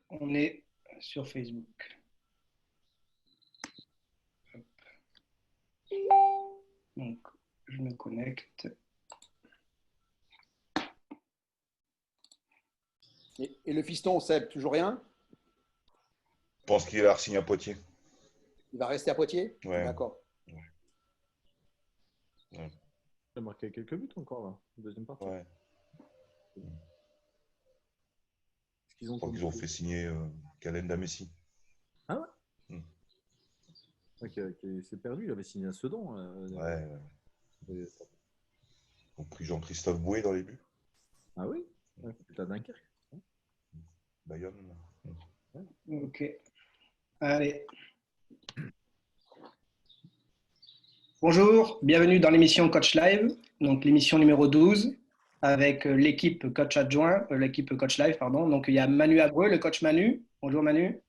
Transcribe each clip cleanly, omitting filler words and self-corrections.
On est sur Facebook. Donc, je me connecte. Et le fiston, Seb, toujours rien? Je pense qu'il a re-signé à Poitiers. Il va rester à Poitiers? Ouais. D'accord. Ouais. Il a marqué quelques buts encore là, deuxième partie. Ouais. Est-ce qu'ils Je crois qu'ils ont fait signer Calenda Messi. Ah ouais, ouais qui s'est perdu, il avait signé à Sedan. Ouais. Ils ont pris Jean-Christophe Boué dans les buts. Ah oui, c'était à Dunkerque. Bayonne. Ok. Allez. Bonjour, bienvenue dans l'émission Coach Live, donc l'émission numéro 12, avec l'équipe coach adjoint, l'équipe Coach Live, pardon. Donc il y a Manu Abreu, le coach Manu. Bonjour Manu.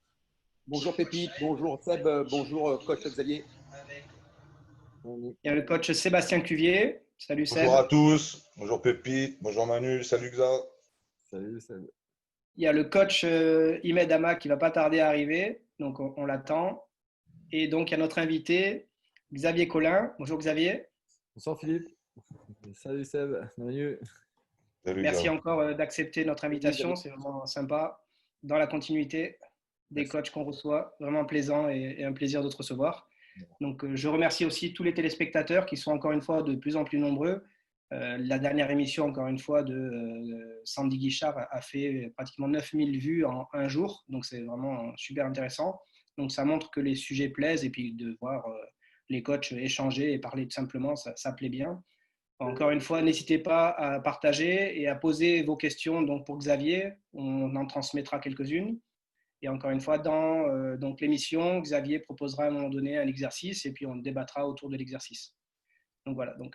Bonjour Pépite, bonjour Seb, bonjour coach Xavier. Il y a le coach Sébastien Cuvier. Salut Seb. Bonjour à tous. Bonjour Pépite. Bonjour Manu. Salut Xa. Salut Seb. Il y a le coach Imed Ama qui ne va pas tarder à arriver, donc on l'attend. Et donc il y a notre invité, Xavier Collin. Bonjour Xavier. Bonsoir Philippe. Salut Seb. Manu. Salut Merci Xa. encore d'accepter notre invitation, c'est vraiment sympa. Dans la continuité des Merci. coachs qu'on reçoit, vraiment plaisant et un plaisir de te recevoir. Donc je remercie aussi tous les téléspectateurs qui sont encore une fois de plus en plus nombreux. La dernière émission, encore une fois, de Sandy Guichard a fait pratiquement 9000 vues en un jour. Donc, c'est vraiment super intéressant. Donc, ça montre que les sujets plaisent et puis de voir les coachs échanger et parler tout simplement, ça plaît bien. Encore une fois, n'hésitez pas à partager et à poser vos questions donc pour Xavier. On en transmettra quelques-unes. Et encore une fois, dans donc l'émission, Xavier proposera à un moment donné un exercice et puis on débattra autour de l'exercice. Donc voilà, donc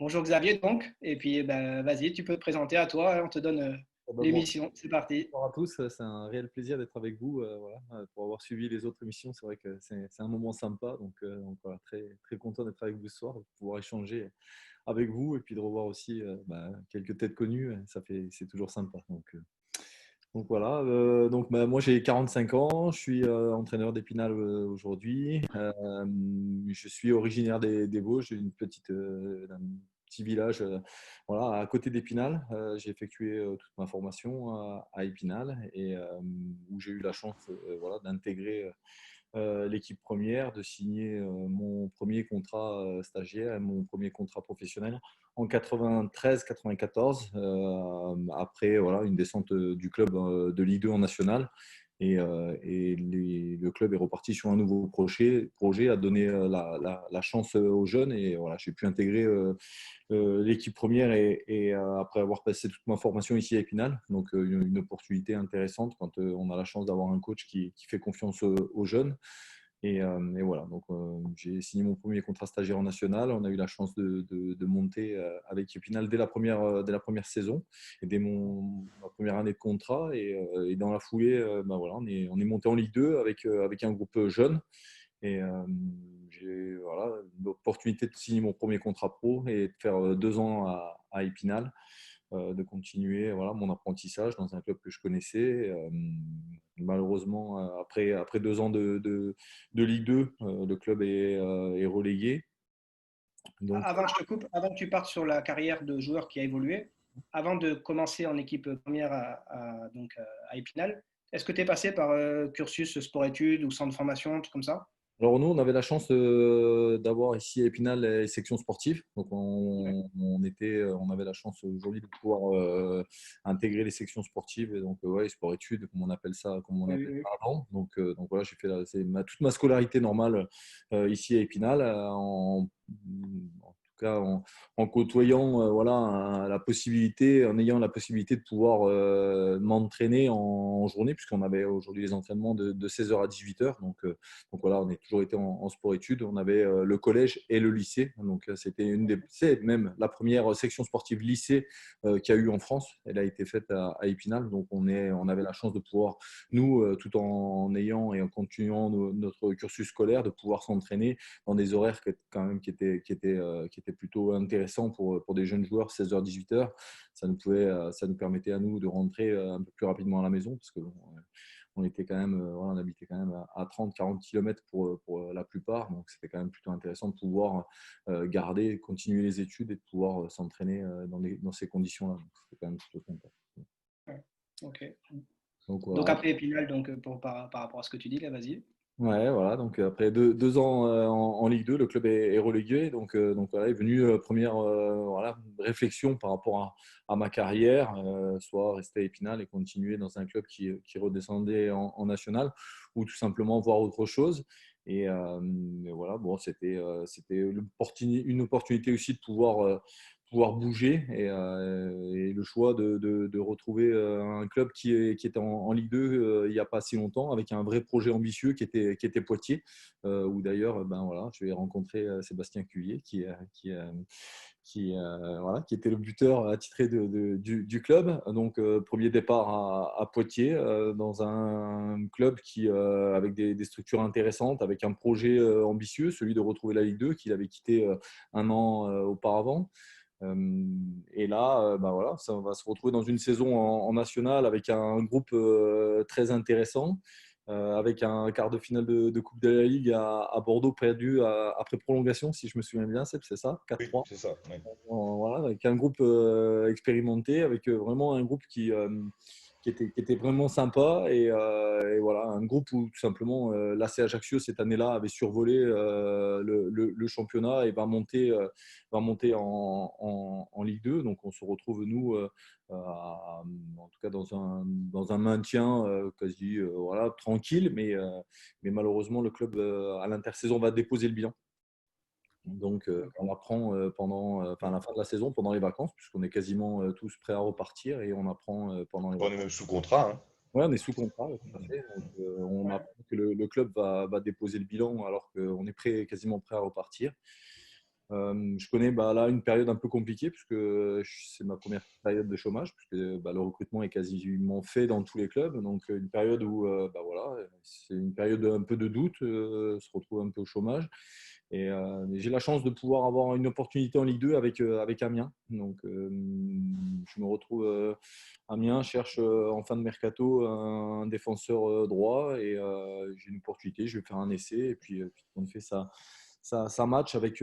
bonjour Xavier donc, et puis ben, vas-y, tu peux te présenter à toi, on te donne l'émission, c'est parti. Bonjour à tous, c'est un réel plaisir d'être avec vous. Voilà, pour avoir suivi les autres émissions, c'est vrai que c'est un moment sympa, donc voilà, très, très content d'être avec vous ce soir, de pouvoir échanger avec vous et puis de revoir aussi quelques têtes connues, c'est toujours sympa. Donc voilà, moi j'ai 45 ans, je suis entraîneur d'Épinal aujourd'hui. Je suis originaire des Vosges, d'un petit village voilà, à côté d'Épinal. J'ai effectué toute ma formation à Épinal et où j'ai eu la chance voilà, d'intégrer l'équipe première, de signer mon premier contrat stagiaire et mon premier contrat professionnel en 93-94, après voilà, une descente du club de Ligue 2 en national. Le club est reparti sur un nouveau projet a donné la chance aux jeunes et voilà, j'ai pu intégrer l'équipe première et après avoir passé toute ma formation ici à Épinal, donc une opportunité intéressante quand on a la chance d'avoir un coach qui fait confiance aux jeunes. Et voilà, donc j'ai signé mon premier contrat stagiaire en national. On a eu la chance de monter avec Épinal dès la première saison et dès ma première année de contrat. Et dans la foulée, voilà, on est monté en Ligue 2 avec un groupe jeune. Et j'ai voilà, l'opportunité de signer mon premier contrat pro et de faire 2 ans à Épinal, de continuer voilà, mon apprentissage dans un club que je connaissais. Malheureusement, après 2 ans de Ligue 2, le club est relégué. Donc, Avant, je te coupe, avant que tu partes sur la carrière de joueur qui a évolué, avant de commencer en équipe première donc, à Épinal, est-ce que tu es passé par cursus sport-études ou centre de formation, tout comme ça? alors nous, on avait la chance d'avoir ici à Épinal les sections sportives. Donc on avait la chance aujourd'hui de pouvoir intégrer les sections sportives et donc ouais, sport-études, comme on appelle ça, Oui, oui. avant. Donc voilà, j'ai fait toute ma scolarité normale ici à Épinal en tout cas en côtoyant la possibilité, en ayant la possibilité de pouvoir m'entraîner en journée, puisqu'on avait aujourd'hui les entraînements de 16h à 18h. Donc voilà, on a toujours été en sport-études. On avait le collège et le lycée. Donc c'est même la première section sportive lycée qu'il y a eu en France. Elle a été faite à Épinal. Donc on avait la chance de pouvoir, nous, tout en ayant et en continuant notre cursus scolaire, de pouvoir s'entraîner dans des horaires qui étaient plutôt intéressants pour des jeunes joueurs, 16h, 18h. Ça nous permettait à nous de rentrer un peu plus rapidement à la maison parce que on était quand même, voilà, on habitait quand même à 30-40 km pour la plupart. Donc, c'était quand même plutôt intéressant de pouvoir garder, continuer les études et de pouvoir s'entraîner dans ces conditions-là. Donc, c'était quand même plutôt sympa. Ouais. Ok. Donc, Donc voilà. après Épinal, donc, par rapport à ce que tu dis, là, vas-y. Ouais, voilà. Donc après 2 ans en Ligue 2, le club est relégué. Donc voilà, est venu première voilà, réflexion par rapport à ma carrière, soit rester à Épinal et continuer dans un club qui redescendait en national, ou tout simplement voir autre chose. Et voilà, bon, c'était une opportunité aussi de pouvoir bouger et le choix de retrouver un club qui était en Ligue 2 il n'y a pas si longtemps avec un vrai projet ambitieux qui était Poitiers, où d'ailleurs ben, voilà, je vais rencontrer Sébastien Cuillier voilà, qui était le buteur attitré du club. Donc, premier départ à Poitiers, dans un club avec des structures intéressantes, avec un projet ambitieux, celui de retrouver la Ligue 2 qu'il avait quitté un an auparavant. Et là, bah voilà, ça, on va se retrouver dans une saison en nationale avec un groupe très intéressant, avec un quart de finale de Coupe de la Ligue à Bordeaux perdu après prolongation, si je me souviens bien, c'est ça, Oui, 4-3. c'est ça. Oui. Voilà, avec un groupe expérimenté, avec vraiment un groupe qui était vraiment sympa et voilà, un groupe où tout simplement l'AC Ajaccio cette année-là avait survolé le championnat et va monter en Ligue 2. Donc on se retrouve nous en tout cas dans un maintien quasi voilà, tranquille, mais malheureusement le club à l'intersaison va déposer le bilan. Donc, on apprend à la fin de la saison, pendant les vacances, puisqu'on est quasiment tous prêts à repartir et on apprend pendant les On est vacances. même sous contrat. Hein. Ouais, on est sous contrat, ouais, tout à fait. Donc, on apprend que le club va déposer le bilan alors qu'on est quasiment prêt à repartir. Je connais là une période un peu compliquée puisque c'est ma première période de chômage, puisque le recrutement est quasiment fait dans tous les clubs. Donc, une période où voilà, c'est une période un peu de doute, se retrouve un peu au chômage. Et j'ai la chance de pouvoir avoir une opportunité en Ligue 2 avec Amiens. Donc, je me retrouve Amiens cherche en fin de mercato un défenseur droit et j'ai une opportunité. Je vais faire un essai et puis on fait ça match avec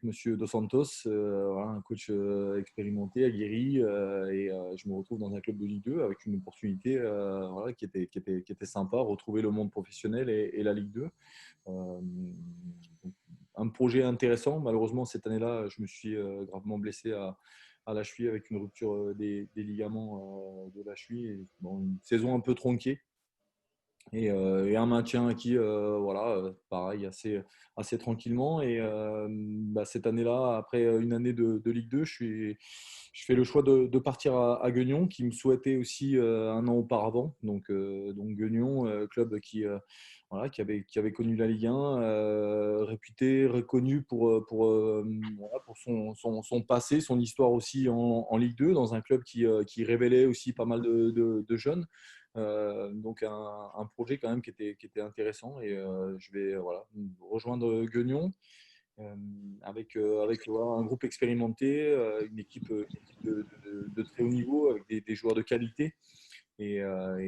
Monsieur Dos Santos, voilà, un coach expérimenté, aguerri, et je me retrouve dans un club de Ligue 2 avec une opportunité voilà, qui était sympa, retrouver le monde professionnel et la Ligue 2. Euh, un projet intéressant. Malheureusement, cette année-là, je me suis gravement blessé à la cheville avec une rupture des ligaments de la cheville. Et, bon, une saison un peu tronquée et un maintien acquis, voilà, pareil, assez tranquillement. Et cette année-là, après une année de Ligue 2, je fais le choix de partir à Guignon, qui me souhaitait aussi un an auparavant. Donc Guignon, club voilà, qui avait connu la Ligue 1, réputé, reconnu voilà, pour son passé, son histoire aussi en Ligue 2, dans un club qui révélait aussi pas mal de jeunes. Donc un projet quand même qui était intéressant et je vais voilà, rejoindre Guignon avec voilà, un groupe expérimenté, une équipe de très haut niveau avec des joueurs de qualité et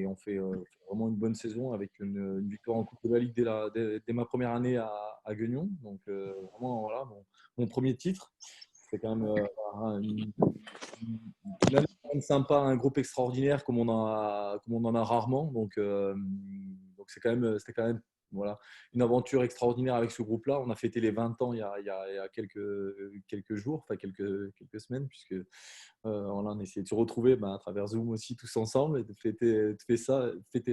on fait vraiment une bonne saison avec une victoire en Coupe de la Ligue dès ma première année à Guignon. Donc vraiment voilà, mon premier titre. C'est quand même une année quand même sympa, un groupe extraordinaire comme on en a rarement. Donc c'était quand même voilà, une aventure extraordinaire avec ce groupe-là. On a fêté les 20 ans il y a quelques jours, enfin quelques semaines, puisque voilà, on a essayé de se retrouver à travers Zoom aussi tous ensemble et de fêter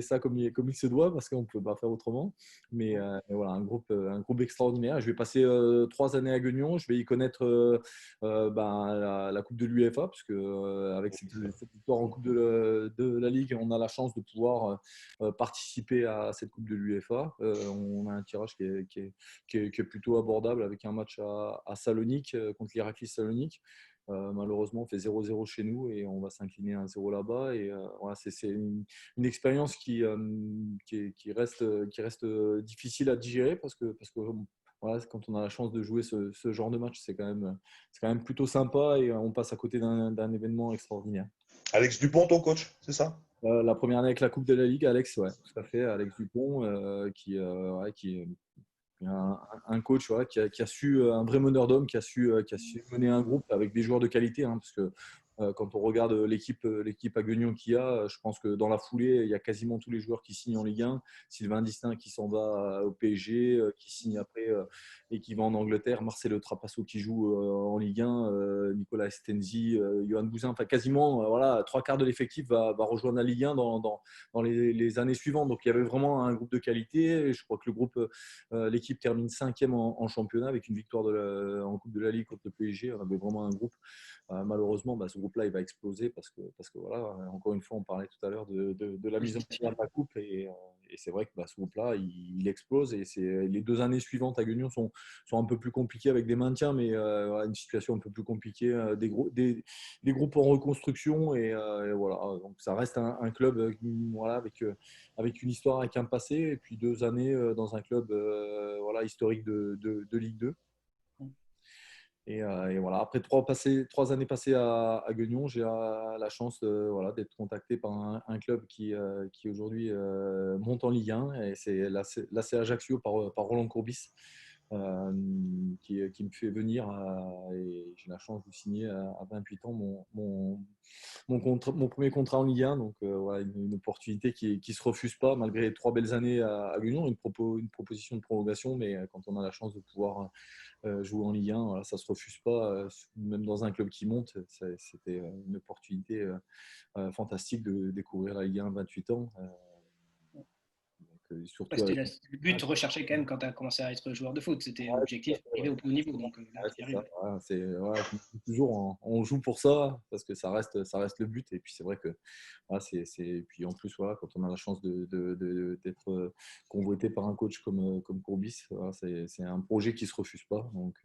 ça comme il se doit parce qu'on ne peut pas faire autrement. Mais voilà, un groupe extraordinaire. Je vais passer 3 années à Guignon. Je vais y connaître la Coupe de l'UEFA parce que avec cette victoire en Coupe de la Ligue, on a la chance de pouvoir participer à cette Coupe de l'UEFA. On a un tirage qui est plutôt abordable avec un match à Salonique contre l'Iraklis Salonique. Malheureusement, on fait 0-0 chez nous et on va s'incliner 1-0 là-bas. Et voilà, c'est une expérience qui reste difficile à digérer parce que voilà, quand on a la chance de jouer ce genre de match, c'est quand même plutôt sympa et on passe à côté d'un événement extraordinaire. Alex Dupont, ton coach, c'est ça? La première année avec la Coupe de la Ligue, Alex, ouais, tout à fait. Alex Dupont, qui est un coach qui a su, un vrai meneur d'hommes, qui a su mener un groupe avec des joueurs de qualité. Parce que quand on regarde l'équipe à Guignon qu'il y a, je pense que dans la foulée, il y a quasiment tous les joueurs qui signent en Ligue 1. Sylvain Distin qui s'en va au PSG, qui signe après et qui va en Angleterre. Marcelo Trapasso qui joue en Ligue 1, Nicolas Estenzi, Johan Bouzin. Enfin, quasiment voilà, trois quarts de l'effectif va rejoindre la Ligue 1 dans les années suivantes. Donc, il y avait vraiment un groupe de qualité. Et je crois que l'équipe termine cinquième en championnat avec une victoire en Coupe de la Ligue contre le PSG. On avait vraiment un groupe. Malheureusement, ce groupe-là, il va exploser parce que voilà, encore une fois, on parlait tout à l'heure de la mise en place de la coupe et c'est vrai que ce groupe-là, il explose et les 2 années suivantes à Guignon sont un peu plus compliquées avec des maintiens, mais voilà, une situation un peu plus compliquée, des groupes en reconstruction et voilà, donc ça reste un club voilà, avec une histoire, avec un passé et puis 2 années dans un club voilà, historique de Ligue 2. Et voilà, après 3 années passées à Guignon, j'ai la chance voilà, d'être contacté par un club qui aujourd'hui monte en Ligue 1. Et c'est l'AC Ajaccio par Roland Courbis qui me fait venir. Et j'ai la chance de signer à 28 ans mon premier contrat en Ligue 1. Donc voilà, une opportunité qui ne se refuse pas malgré 3 belles années à Guignon, une proposition de prolongation. Mais quand on a la chance de pouvoir jouer en Ligue 1, voilà, ça ne se refuse pas, même dans un club qui monte. C'était une opportunité fantastique de découvrir la Ligue 1 à 28 ans. Surtout C'était le but recherché quand même quand tu as commencé à être joueur de foot. C'était l'objectif d'arriver au plus haut niveau. Donc là, Ouais, tu y c'est ça. arrives. Toujours, on joue pour ça parce que ça reste le but. Et puis c'est vrai que voilà, puis en plus voilà, quand on a la chance d'être convoité par un coach comme Courbis, voilà, c'est un projet qui se refuse pas. Donc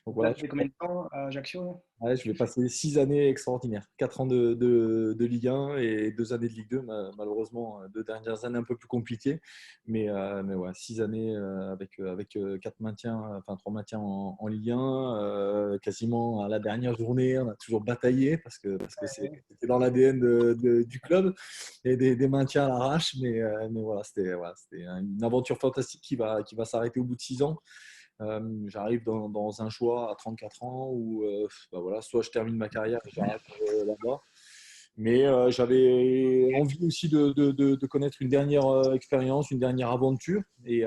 Là, voilà. tu fais combien de temps à Ajaccio? Ouais, je vais passer 6 années extraordinaires. 4 ans de Ligue 1 et 2 années de Ligue 2. Malheureusement, 2 dernières années un peu plus compliquées. Mais ouais, 6 années avec 4 maintiens, enfin 3 maintiens en Ligue 1. Quasiment à la dernière journée, on a toujours bataillé parce que c'était dans l'ADN du club et des maintiens à l'arrache. Mais voilà, c'était une aventure fantastique qui va s'arrêter au bout de 6 ans. J'arrive dans un choix à 34 ans où voilà, soit je termine ma carrière et j'arrête là-bas. Mais j'avais envie aussi de connaître une dernière expérience, une dernière aventure. Et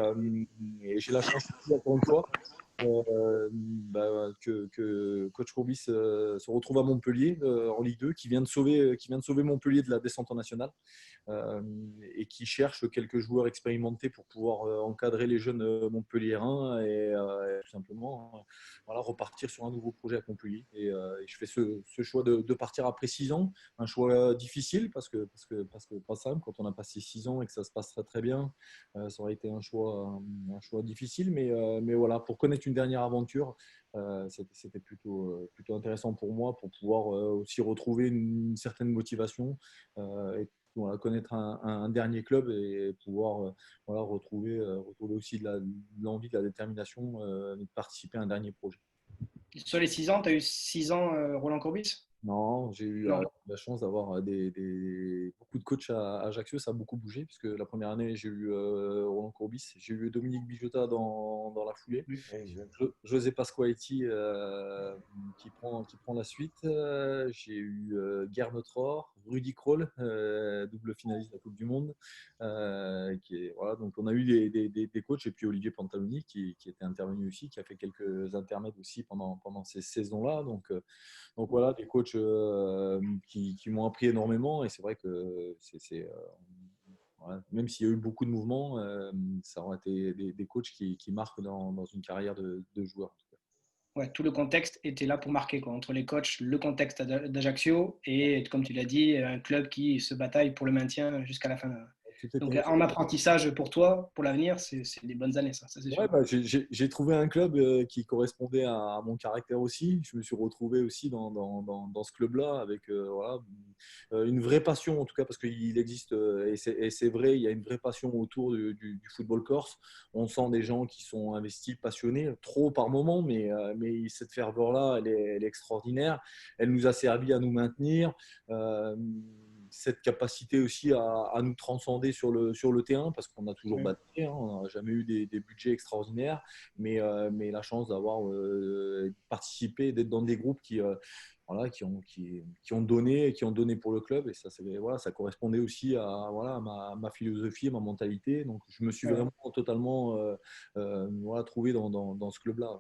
j'ai la chance, encore une fois, que coach Courbis se retrouve à Montpellier en Ligue 2, qui vient de sauver Montpellier de la descente en nationale euh, et qui cherche quelques joueurs expérimentés pour pouvoir encadrer les jeunes montpelliérains et tout simplement voilà, repartir sur un nouveau projet à Montpellier. Et je fais ce choix de partir après 6 ans, un choix difficile parce que pas simple quand on a passé 6 ans et que ça se passe très très bien. Ça aurait été un choix difficile, mais voilà, pour connaître une dernière aventure, c'était plutôt intéressant pour moi pour pouvoir aussi retrouver une certaine motivation et voilà, connaître un dernier club et pouvoir voilà, retrouver aussi de l'envie, de la détermination de participer à un dernier projet. Sur les 6 ans, tu as eu 6 ans Roland Courbis? Non, j'ai eu Non. la chance d'avoir beaucoup de coachs à Ajaccio. Ça a beaucoup bougé puisque la première année, j'ai eu Roland Courbis, j'ai eu Dominique Bijota dans la foulée. Oui. José Pasqualetti qui prend la suite. J'ai eu Gernot Rohr, Rudy Kroll, double finaliste de la Coupe du Monde. Voilà, donc on a eu des coachs et puis Olivier Pantaloni qui était intervenu aussi, qui a fait quelques intermèdes aussi pendant ces saisons-là. Donc voilà, des coachs qui m'ont appris énormément et c'est vrai que voilà, même s'il y a eu beaucoup de mouvements, ça aurait été des coachs qui marquent dans une carrière de joueur. En tout cas. Ouais, tout le contexte était là pour marquer, quoi. Entre les coachs, le contexte d'Ajaccio et, comme tu l'as dit, un club qui se bataille pour le maintien jusqu'à la fin. Tout est Donc, connecté. en apprentissage pour toi, pour l'avenir, c'est des bonnes années, ça c'est Ouais, sûr. j'ai trouvé un club qui correspondait à mon caractère aussi. Je me suis retrouvé aussi dans ce club-là avec voilà, une vraie passion, en tout cas, parce qu'il existe, et c'est vrai, il y a une vraie passion autour du football corse. On sent des gens qui sont investis, passionnés, trop par moment, mais cette ferveur-là, elle est extraordinaire. Elle nous a servi à nous maintenir. cette capacité aussi à nous transcender sur le terrain, parce qu'on a toujours battu, hein, on n'a jamais eu des budgets extraordinaires, mais la chance d'avoir participé, d'être dans des groupes voilà, qui ont donné pour le club, et ça, voilà, ça correspondait aussi à ma philosophie, ma mentalité. Donc, je me suis vraiment totalement voilà, trouvé dans ce club-là.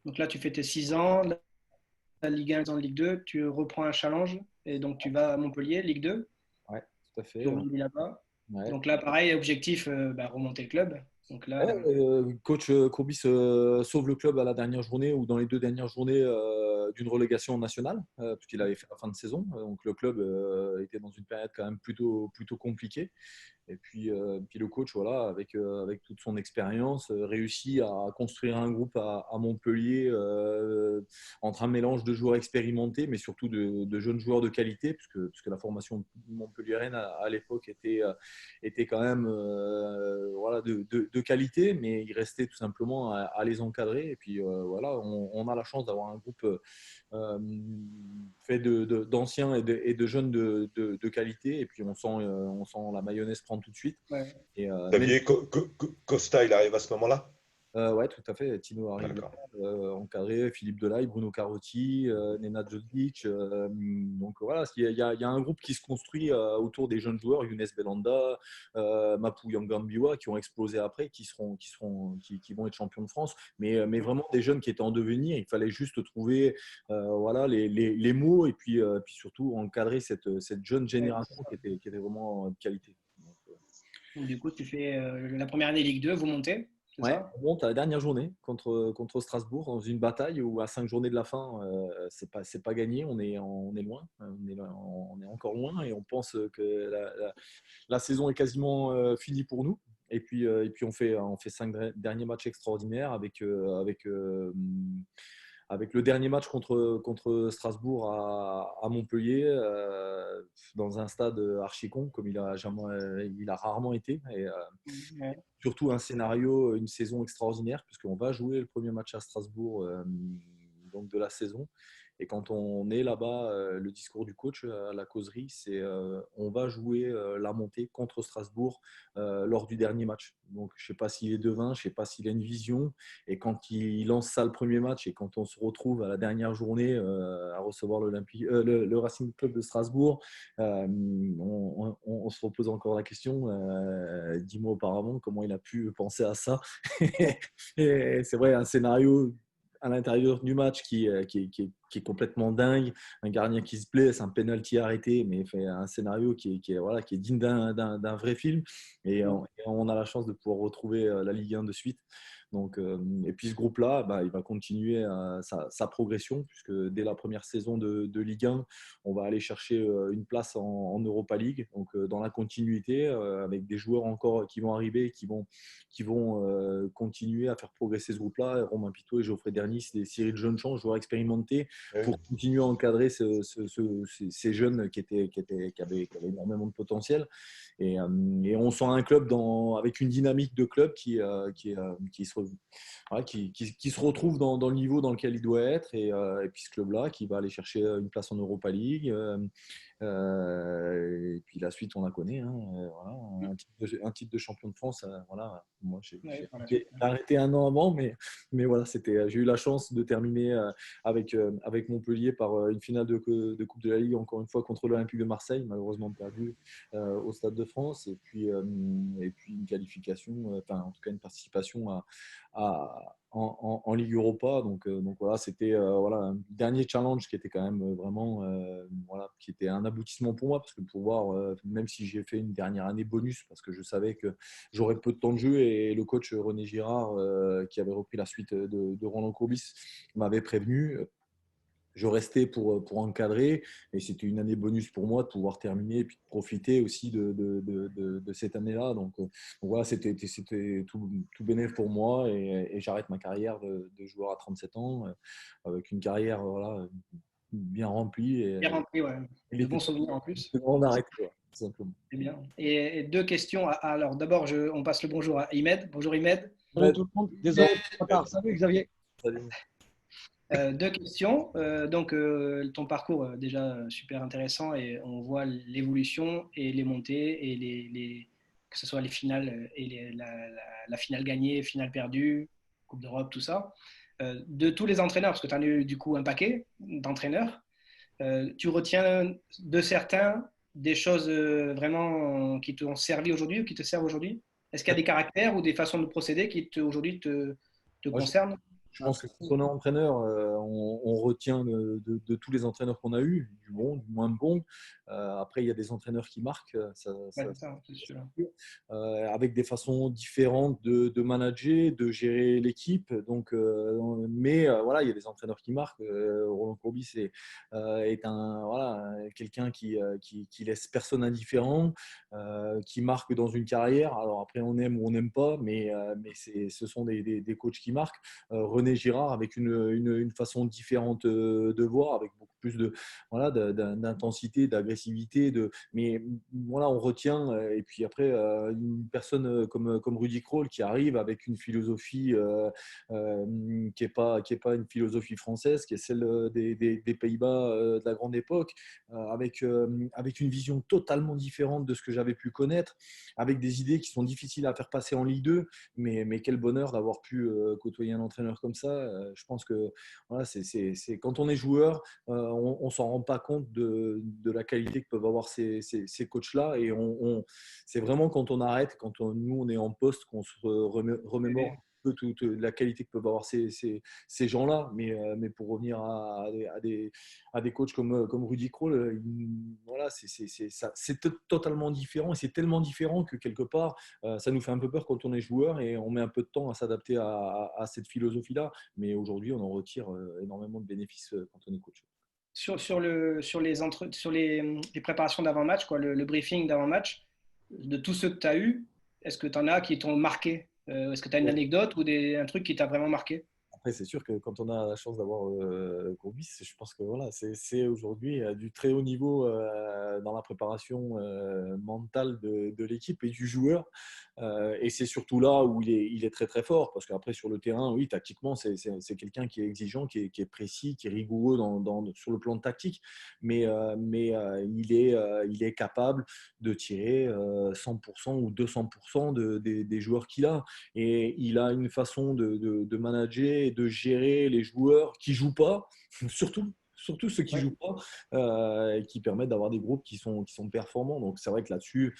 Donc là, tu fais tes 6 ans, la Ligue 1 en Ligue 2, tu reprends un challenge et donc tu vas à Montpellier, Ligue 2. Ouais, tout à fait. Tu reviens là-bas. Ouais. Donc là, pareil, objectif, remonter le club. Donc là, coach Courbis sauve le club à la dernière journée ou dans les 2 dernières journées d'une relégation nationale, puisqu'il avait fait la fin de saison. Donc le club était dans une période quand même plutôt compliquée. Et puis le coach, voilà, avec toute son expérience, réussit à construire un groupe à Montpellier entre un mélange de joueurs expérimentés, mais surtout de jeunes joueurs de qualité, puisque la formation montpelliéraine à l'époque était quand même voilà, de qualité, mais il restait tout simplement à les encadrer. Et puis voilà, on a la chance d'avoir un groupe fait d'anciens et de jeunes de qualité, et puis on sent la mayonnaise prendre tout de suite. Ouais. Xavier Costa, il arrive à ce moment-là? Ouais, tout à fait. Tino arrive encadré, Philippe Delaye, Bruno Carotti, Nenad Jodic. Donc voilà, il y a un groupe qui se construit autour des jeunes joueurs, Younes Belanda, Mapou Yangambiwa, qui ont explosé après, qui vont être champions de France, mais vraiment des jeunes qui étaient en devenir. Il fallait juste trouver voilà, les mots, et puis surtout encadrer cette jeune génération qui était vraiment de qualité. Donc, du coup, tu fais la première année Ligue 2, vous montez. Ouais, on monte à la dernière journée contre Strasbourg dans une bataille où à 5 journées de la fin, c'est pas gagné, on est loin, on est encore loin, et on pense que la saison est quasiment finie pour nous. Et puis on fait 5 derniers matchs extraordinaires avec le dernier match contre Strasbourg à Montpellier, dans un stade archi-con, comme il a rarement été. Et surtout un scénario, une saison extraordinaire, puisqu'on va jouer le premier match à Strasbourg donc de la saison. Et quand on est là-bas, le discours du coach à la causerie, c'est on va jouer la montée contre Strasbourg lors du dernier match. Donc, je ne sais pas s'il est devin, je ne sais pas s'il a une vision. Et quand il lance ça le premier match, et quand on se retrouve à la dernière journée à recevoir le Racing Club de Strasbourg, on se repose encore la question 10 mois auparavant, comment il a pu penser à ça. Et c'est vrai, un scénario à l'intérieur du match qui est complètement dingue, un gardien qui se blesse, un penalty arrêté, mais fait un scénario qui est digne d'un vrai film, et on a la chance de pouvoir retrouver la Ligue 1 de suite. Donc, et puis ce groupe-là, il va continuer sa progression, puisque dès la première saison de Ligue 1, on va aller chercher une place en Europa League, donc dans la continuité, avec des joueurs encore qui vont arriver, qui vont continuer à faire progresser ce groupe-là. Romain Pitot et Geoffrey Dernis, des Cyril Jeunechamp, joueurs expérimentés, pour continuer à encadrer ces jeunes qui avaient énormément de potentiel. Et on sent un club avec une dynamique de club qui se retrouve dans le niveau dans lequel il doit être. Et puis ce club-là qui va aller chercher une place en Europa League. Et puis la suite, on la connaît. Hein, voilà, un titre de champion de France. Voilà, moi, j'ai arrêté un an avant, mais voilà, j'ai eu la chance de terminer avec Montpellier par une finale de Coupe de la Ligue, encore une fois contre l'Olympique de Marseille, malheureusement perdu au Stade de France, et puis une qualification, en tout cas une participation en Ligue Europa. Donc voilà, c'était un dernier challenge qui était quand même vraiment qui était un aboutissement pour moi, parce que pour voir, même si j'ai fait une dernière année bonus, parce que je savais que j'aurais peu de temps de jeu, et le coach René Girard, qui avait repris la suite de Roland Courbis, m'avait prévenu. Je restais pour encadrer, et c'était une année bonus pour moi de pouvoir terminer et puis de profiter aussi de cette année-là. Donc voilà, c'était tout bénéf pour moi, et j'arrête ma carrière de joueur à 37 ans avec une carrière bien remplie. Bien remplie, ouais. De bons souvenirs en plus. On arrête, tout simplement. C'est bien. Et 2 questions. Alors d'abord, on passe le bonjour à Imed. Bonjour Imed. Bonjour tout le monde. Désolé, trop tard. Salut Xavier. Salut. Deux questions. Ton parcours déjà super intéressant et on voit l'évolution et les montées et que ce soit les finales et la finale gagnée, finale perdue, Coupe d'Europe, tout ça. De tous les entraîneurs, parce que tu en as eu du coup un paquet d'entraîneurs, tu retiens de certains des choses vraiment qui t'ont servi aujourd'hui ou qui te servent aujourd'hui? Est-ce qu'il y a des caractères ou des façons de procéder qui aujourd'hui te Moi, concernent? je pense que quand on est entraîneur, on retient de tous les entraîneurs qu'on a eus, du bon, du moins bon. Après, il y a des entraîneurs qui marquent, Ouais, c'est ça, c'est sûr. avec des façons différentes de manager, de gérer l'équipe. Donc, voilà, il y a des entraîneurs qui marquent. Roland Courbis est voilà, quelqu'un qui laisse personne indifférent, qui marque dans une carrière. Alors après, on aime ou on n'aime pas, mais ce sont des coachs qui marquent. René Girard avec une façon différente de voir, avec beaucoup plus voilà, d'intensité, d'agressivité. Mais voilà, on retient. Et puis après, une personne comme Rudy Krol qui arrive avec une philosophie qui n'est pas une philosophie française, qui est celle des Pays-Bas de la grande époque, avec une vision totalement différente de ce que j'avais pu connaître, avec des idées qui sont difficiles à faire passer en Ligue 2, mais quel bonheur d'avoir pu côtoyer un entraîneur comme ça. Je pense que voilà, quand on est joueur, on ne s'en rend pas compte de la qualité que peuvent avoir ces coachs-là. Et c'est vraiment quand on arrête, nous on est en poste, qu'on se remémore un peu toute la qualité que peuvent avoir ces gens-là. Mais pour revenir à des coachs comme Rudy Krol, voilà, c'est totalement différent. Et c'est tellement différent que quelque part, ça nous fait un peu peur quand on est joueur et on met un peu de temps à s'adapter à cette philosophie-là. Mais aujourd'hui, on en retire énormément de bénéfices quand on est coach. Sur les préparations d'avant-match, le briefing d'avant-match, de tous ceux que tu as eus, est-ce que tu en as qui t'ont marqué? Est-ce que tu as une anecdote ou un truc qui t'a vraiment marqué? Après, c'est sûr que quand on a la chance d'avoir Courbis, je pense que voilà, c'est aujourd'hui du très haut niveau dans la préparation mentale de l'équipe et du joueur. Et c'est surtout là où il est très très fort. Parce qu'après, sur le terrain, oui, tactiquement, c'est quelqu'un qui est exigeant, qui est précis, qui est rigoureux sur le plan tactique. Il est capable de tirer 100% ou 200% des joueurs qu'il a. Et il a une façon de manager et de gérer les joueurs qui ne jouent pas, surtout ceux qui ne jouent pas, et qui permettent d'avoir des groupes qui sont performants. Donc c'est vrai que là-dessus,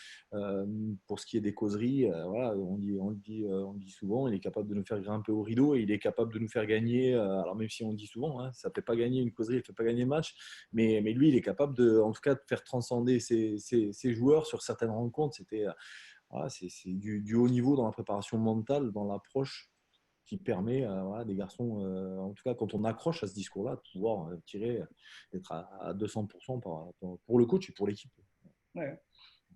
pour ce qui est des causeries, voilà, on le dit souvent, il est capable de nous faire grimper au rideau et il est capable de nous faire gagner. Alors même si on le dit souvent, hein, ça ne fait pas gagner une causerie, il ne fait pas gagner le match, mais lui, il est capable en tout cas de faire transcender ses joueurs sur certaines rencontres. Voilà, c'est du haut niveau dans la préparation mentale, dans l'approche qui permet voilà, des garçons, en tout cas quand on accroche à ce discours-là, de pouvoir tirer, d'être à 200% pour le coach et pour l'équipe. Ouais.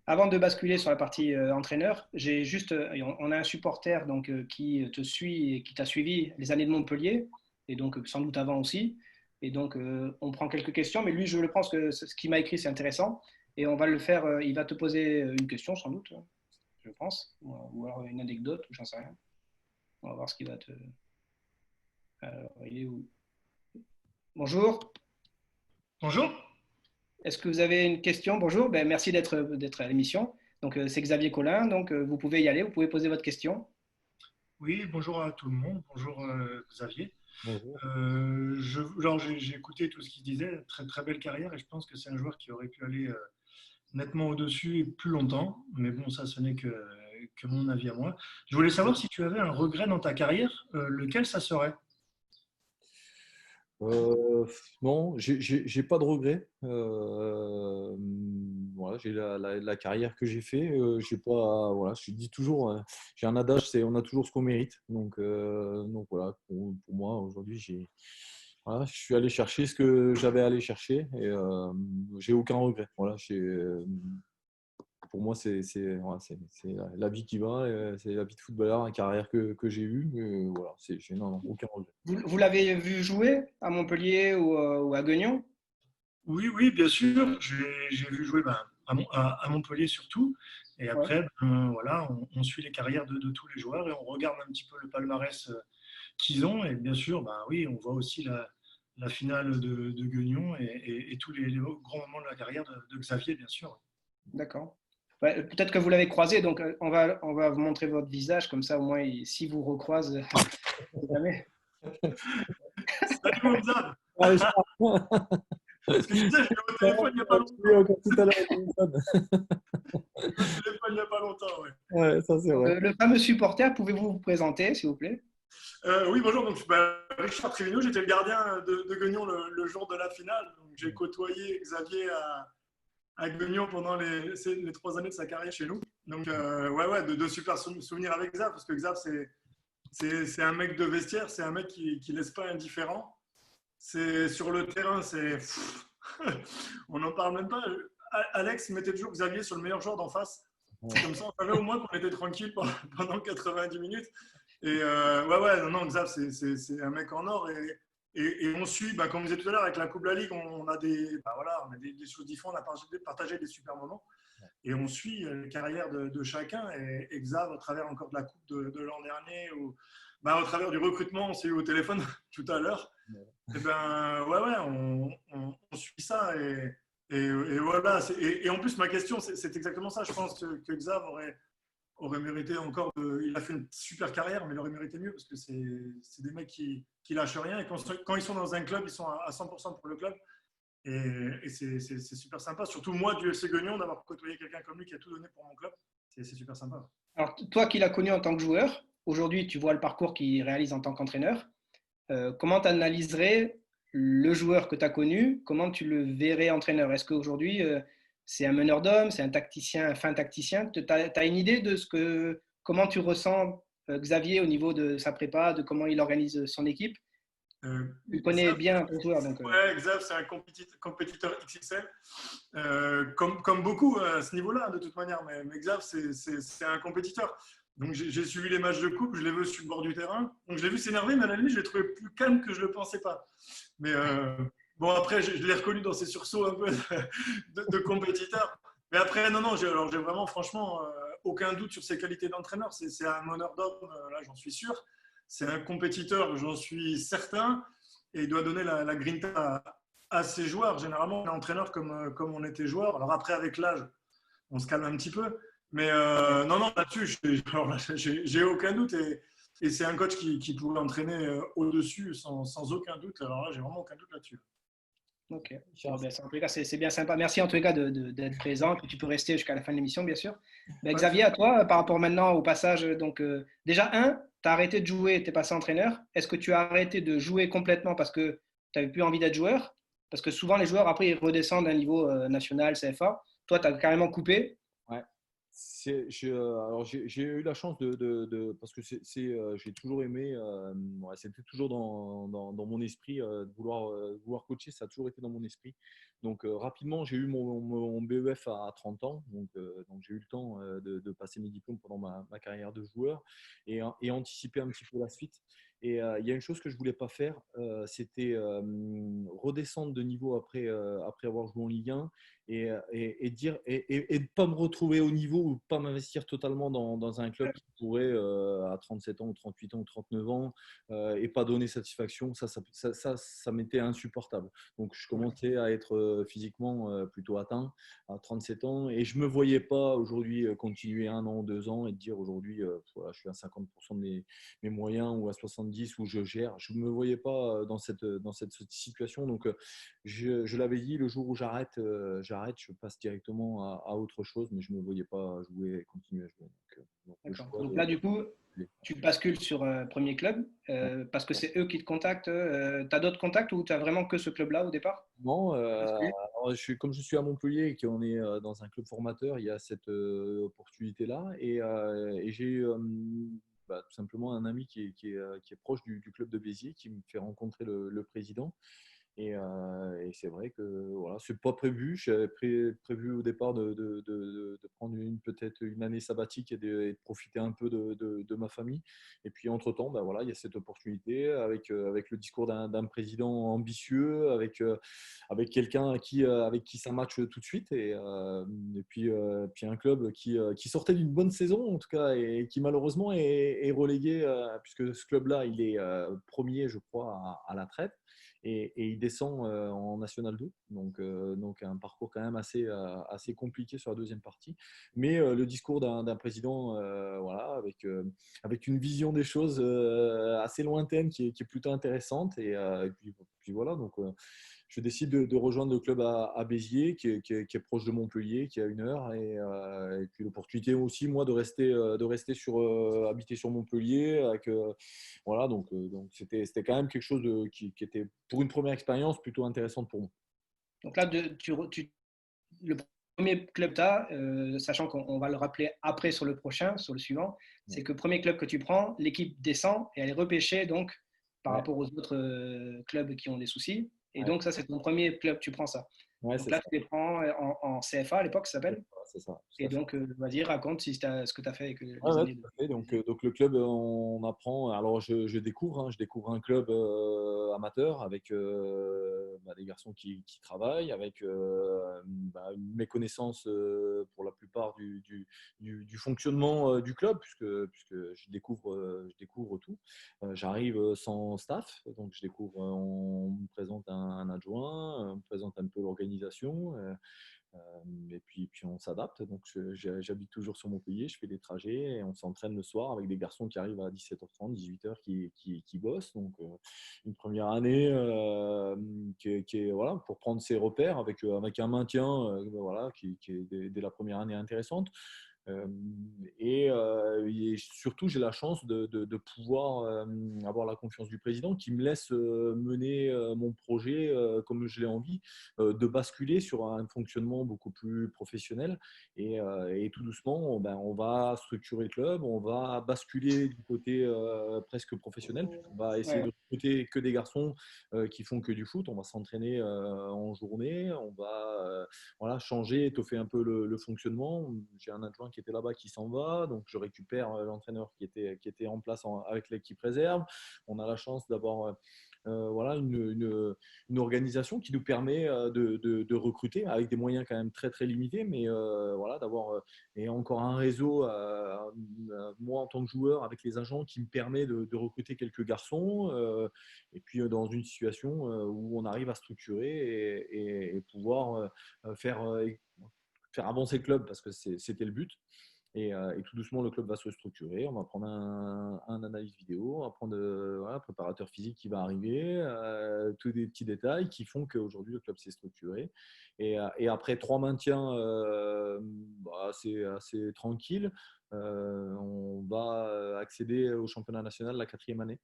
Avant de basculer sur la partie entraîneur, on a un supporter qui te suit et qui t'a suivi les années de Montpellier, et donc sans doute avant aussi. Et donc, on prend quelques questions, mais lui, je le pense que ce qu'il m'a écrit, c'est intéressant. Et on va le faire, il va te poser une question, sans doute, je pense, ou alors une anecdote, ou j'en sais rien. On va voir ce qu'il va te. Alors, il est où? Bonjour. Bonjour. Est-ce que vous avez une question? Bonjour. Merci d'être à l'émission. Donc, c'est Xavier Collin. Donc, vous pouvez y aller. Vous pouvez poser votre question. Oui, bonjour à tout le monde. Bonjour Xavier. Bonjour. J'ai écouté tout ce qu'il disait. Très, très belle carrière et je pense que c'est un joueur qui aurait pu aller nettement au-dessus et plus longtemps. Mais bon, ça, ce n'est que mon avis à moi. Je voulais savoir si tu avais un regret dans ta carrière, lequel ça serait? Non, j'ai pas de regrets. Voilà, j'ai la carrière que j'ai fait. J'ai pas, voilà, je dis toujours, j'ai un adage, c'est on a toujours ce qu'on mérite. Donc voilà, pour moi aujourd'hui, voilà, je suis allé chercher ce que j'avais à aller chercher et j'ai aucun regret. Voilà, pour moi, c'est la vie qui va, c'est la vie de footballeur, la carrière que j'ai eue. Voilà, non, aucun regret. Vous l'avez vu jouer à Montpellier ou à Guignon? Oui, oui, bien sûr. J'ai vu jouer à Montpellier surtout. Et Ouais. après, voilà, on suit les carrières de tous les joueurs et on regarde un petit peu le palmarès qu'ils ont. Et bien sûr, oui, on voit aussi la finale de Guignon et tous les grands moments de la carrière de Xavier, bien sûr. D'accord. Ouais, peut-être que vous l'avez croisé, donc on va vous montrer votre visage, comme ça au moins, si vous recroise, jamais. Salut mon Xav. Ouais, Parce que tu sais, je l'ai au téléphone il n'y a pas longtemps. encore tout à l'heure au téléphone. Je l'ai au téléphone il n'y a pas longtemps, ouais. Ouais, ça c'est vrai. Le fameux supporter, pouvez-vous vous présenter, s'il vous plaît? Oui, bonjour. Donc, Richard Trevino, j'étais le gardien de Guignon le jour de la finale. Donc, j'ai côtoyé Xavier à Guignon pendant les 3 années de sa carrière chez nous. Donc, ouais, de super souvenirs avec Xav, parce que Xav, c'est un mec de vestiaire, c'est un mec qui ne laisse pas indifférent. C'est sur le terrain, on n'en parle même pas. Alex mettait toujours Xavier sur le meilleur joueur d'en face. Comme ça, on savait au moins qu'on était tranquille pendant 90 minutes. Et ouais, non, Xav, c'est un mec en or. Et on suit, comme vous disait tout à l'heure, avec la Coupe de la Ligue, on a des choses différentes, on a partagé des super moments. Et on suit les carrières de chacun. Et Xav, au travers encore de la Coupe de l'an dernier, ou au travers du recrutement, on s'est eu au téléphone tout à l'heure. Et on suit ça. Et voilà. Et en plus, ma question, c'est exactement ça. Je pense que Xav aurait mérité encore il a fait une super carrière, mais il aurait mérité mieux parce que c'est des mecs qui lâchent rien et quand ils sont dans un club, ils sont à 100% pour le club et c'est super sympa. Surtout moi du FC Guignon d'avoir côtoyé quelqu'un comme lui qui a tout donné pour mon club, c'est super sympa. Alors, toi qui l'as connu en tant que joueur, aujourd'hui tu vois le parcours qu'il réalise en tant qu'entraîneur. Comment tu analyserais le joueur que tu as connu? Comment tu le verrais entraîneur? Est-ce qu'aujourd'hui, c'est un meneur d'hommes, c'est un tacticien, un fin tacticien? Tu as une idée de comment tu ressens Xavier au niveau de sa prépa, de comment il organise son équipe? Tu connais bien ton joueur. Donc, Ouais, Xav, c'est un compétiteur XXL, comme beaucoup à ce niveau-là, de toute manière. Mais Xav, c'est un compétiteur. Donc, j'ai suivi les matchs de coupe, je l'ai vu sur le bord du terrain. Donc, je l'ai vu s'énerver, mais à la limite, je l'ai trouvé plus calme que je ne le pensais pas. Mais bon, après, je l'ai reconnu dans ses sursauts un peu de compétiteur. Mais après, non, j'ai vraiment, franchement, aucun doute sur ses qualités d'entraîneur. C'est un meneur d'homme, là, j'en suis sûr. C'est un compétiteur, j'en suis certain. Et il doit donner la grinta à ses joueurs. Généralement, on est entraîneur comme on était joueur. Alors après, avec l'âge, on se calme un petit peu. Mais non, là-dessus, j'ai aucun doute. Et c'est un coach qui pourrait entraîner au-dessus sans aucun doute. Alors là, j'ai vraiment aucun doute là-dessus. Ok. En tout cas, c'est bien sympa. Merci en tout cas d'être présent. Que tu peux rester jusqu'à la fin de l'émission, bien sûr. Xavier, à toi, par rapport maintenant au passage. Donc, déjà, tu as arrêté de jouer, tu es passé entraîneur. Est-ce que tu as arrêté de jouer complètement parce que tu n'avais plus envie d'être joueur? Parce que souvent, les joueurs, après, ils redescendent à un niveau national, CFA. Toi, tu as carrément coupé. Ouais. Alors j'ai eu la chance parce que j'ai toujours aimé, c'était toujours dans mon esprit de vouloir coacher, ça a toujours été dans mon esprit. Donc rapidement, j'ai eu mon BEF à 30 ans, donc j'ai eu le temps de passer mes diplômes pendant ma carrière de joueur et anticiper un petit peu la suite. Et il y a une chose que je voulais pas faire, c'était redescendre de niveau après avoir joué en Ligue 1 et ne pas me retrouver au niveau ou pas m'investir totalement dans un club qui pourrait à 37 ans ou 38 ans ou 39 ans et pas donner satisfaction. Ça m'était insupportable. Donc je commençais à être physiquement plutôt atteint à 37 ans et je me voyais pas aujourd'hui continuer 1 an, 2 ans et dire aujourd'hui voilà, je suis à 50% de mes moyens ou à 70 où je gère. Je me voyais pas dans cette situation. Donc je l'avais dit, le jour où j'arrête, je passe directement à autre chose, mais je ne me voyais pas jouer et continuer à jouer. Donc là, du coup, tu bascules sur Premier Club parce que c'est eux qui te contactent. Tu as d'autres contacts ou tu as vraiment que ce club-là au départ? Non, comme je suis à Montpellier et qu'on est dans un club formateur, il y a cette opportunité-là. Et j'ai eu tout simplement un ami qui est proche du club de Béziers qui me fait rencontrer le président. Et c'est vrai que voilà, c'est pas prévu. J'avais prévu au départ de prendre peut-être une année sabbatique et de profiter un peu de ma famille. Et puis entre-temps, voilà, il y a cette opportunité avec le discours d'un président ambitieux, avec quelqu'un avec qui ça match tout de suite. Et puis un club qui sortait d'une bonne saison, en tout cas, et qui malheureusement est relégué, puisque ce club-là, il est premier, je crois, à la traite. et il descend en National 2. Donc un parcours quand même assez compliqué sur la deuxième partie. Mais le discours d'un président voilà, avec une vision des choses assez lointaine qui est plutôt intéressante. Et puis voilà, donc je décide de rejoindre le club à Béziers, qui est proche de Montpellier, qui est à 1 heure. Et puis l'opportunité aussi, moi, de rester habiter sur Montpellier. Voilà, donc c'était quand même quelque chose qui était, pour une première expérience, plutôt intéressante pour moi. Donc là, le premier club que tu as, sachant qu'on va le rappeler après sur le prochain, sur le suivant, c'est que le premier club que tu prends, l'équipe descend et elle est repêchée donc, par rapport aux autres clubs qui ont des soucis. Et donc, ça, c'est ton premier club, tu prends ça. Ouais, Donc là, tu les prends en CFA à l'époque, ça s'appelle. c'est ça. Et donc, vas-y, raconte ce que tu as fait avec les Ouais, années. tout à fait. Donc le club, on apprend. Alors je découvre un club amateur avec des garçons qui travaillent, avec une méconnaissance pour la plupart du fonctionnement du club, puisque je découvre tout. J'arrive sans staff, donc je découvre. On me présente un adjoint, on me présente un peu l'organisation. Et puis on s'adapte. Donc, j'habite toujours sur Montpellier, je fais des trajets et on s'entraîne le soir avec des garçons qui arrivent à 17h30, 18h qui bossent. Donc, une première année qui est voilà, pour prendre ses repères avec un maintien voilà, qui est dès la première année intéressante. Et surtout, j'ai la chance de pouvoir avoir la confiance du président qui me laisse mener mon projet comme je l'ai envie, de basculer sur un fonctionnement beaucoup plus professionnel. Et tout doucement, on va structurer le club, on va basculer du côté presque professionnel. On va essayer de recruter que des garçons qui font que du foot. On va s'entraîner en journée, on va voilà, changer, étoffer un peu le fonctionnement. J'ai un adjoint qui était là-bas qui s'en va, donc je récupère l'entraîneur qui était en place avec l'équipe réserve. On a la chance d'avoir voilà, une organisation qui nous permet de recruter avec des moyens quand même très très limités, mais voilà, d'avoir et encore un réseau, moi en tant que joueur avec les agents, qui me permet de recruter quelques garçons, et puis dans une situation où on arrive à structurer et pouvoir faire avancer le club, parce que c'était le but. Et tout doucement, le club va se structurer. On va prendre un analyse vidéo, on va prendre un préparateur physique qui va arriver, tous des petits détails qui font qu'aujourd'hui, le club s'est structuré. Et après 3 maintiens assez tranquille, on va accéder au championnat national la 4e année.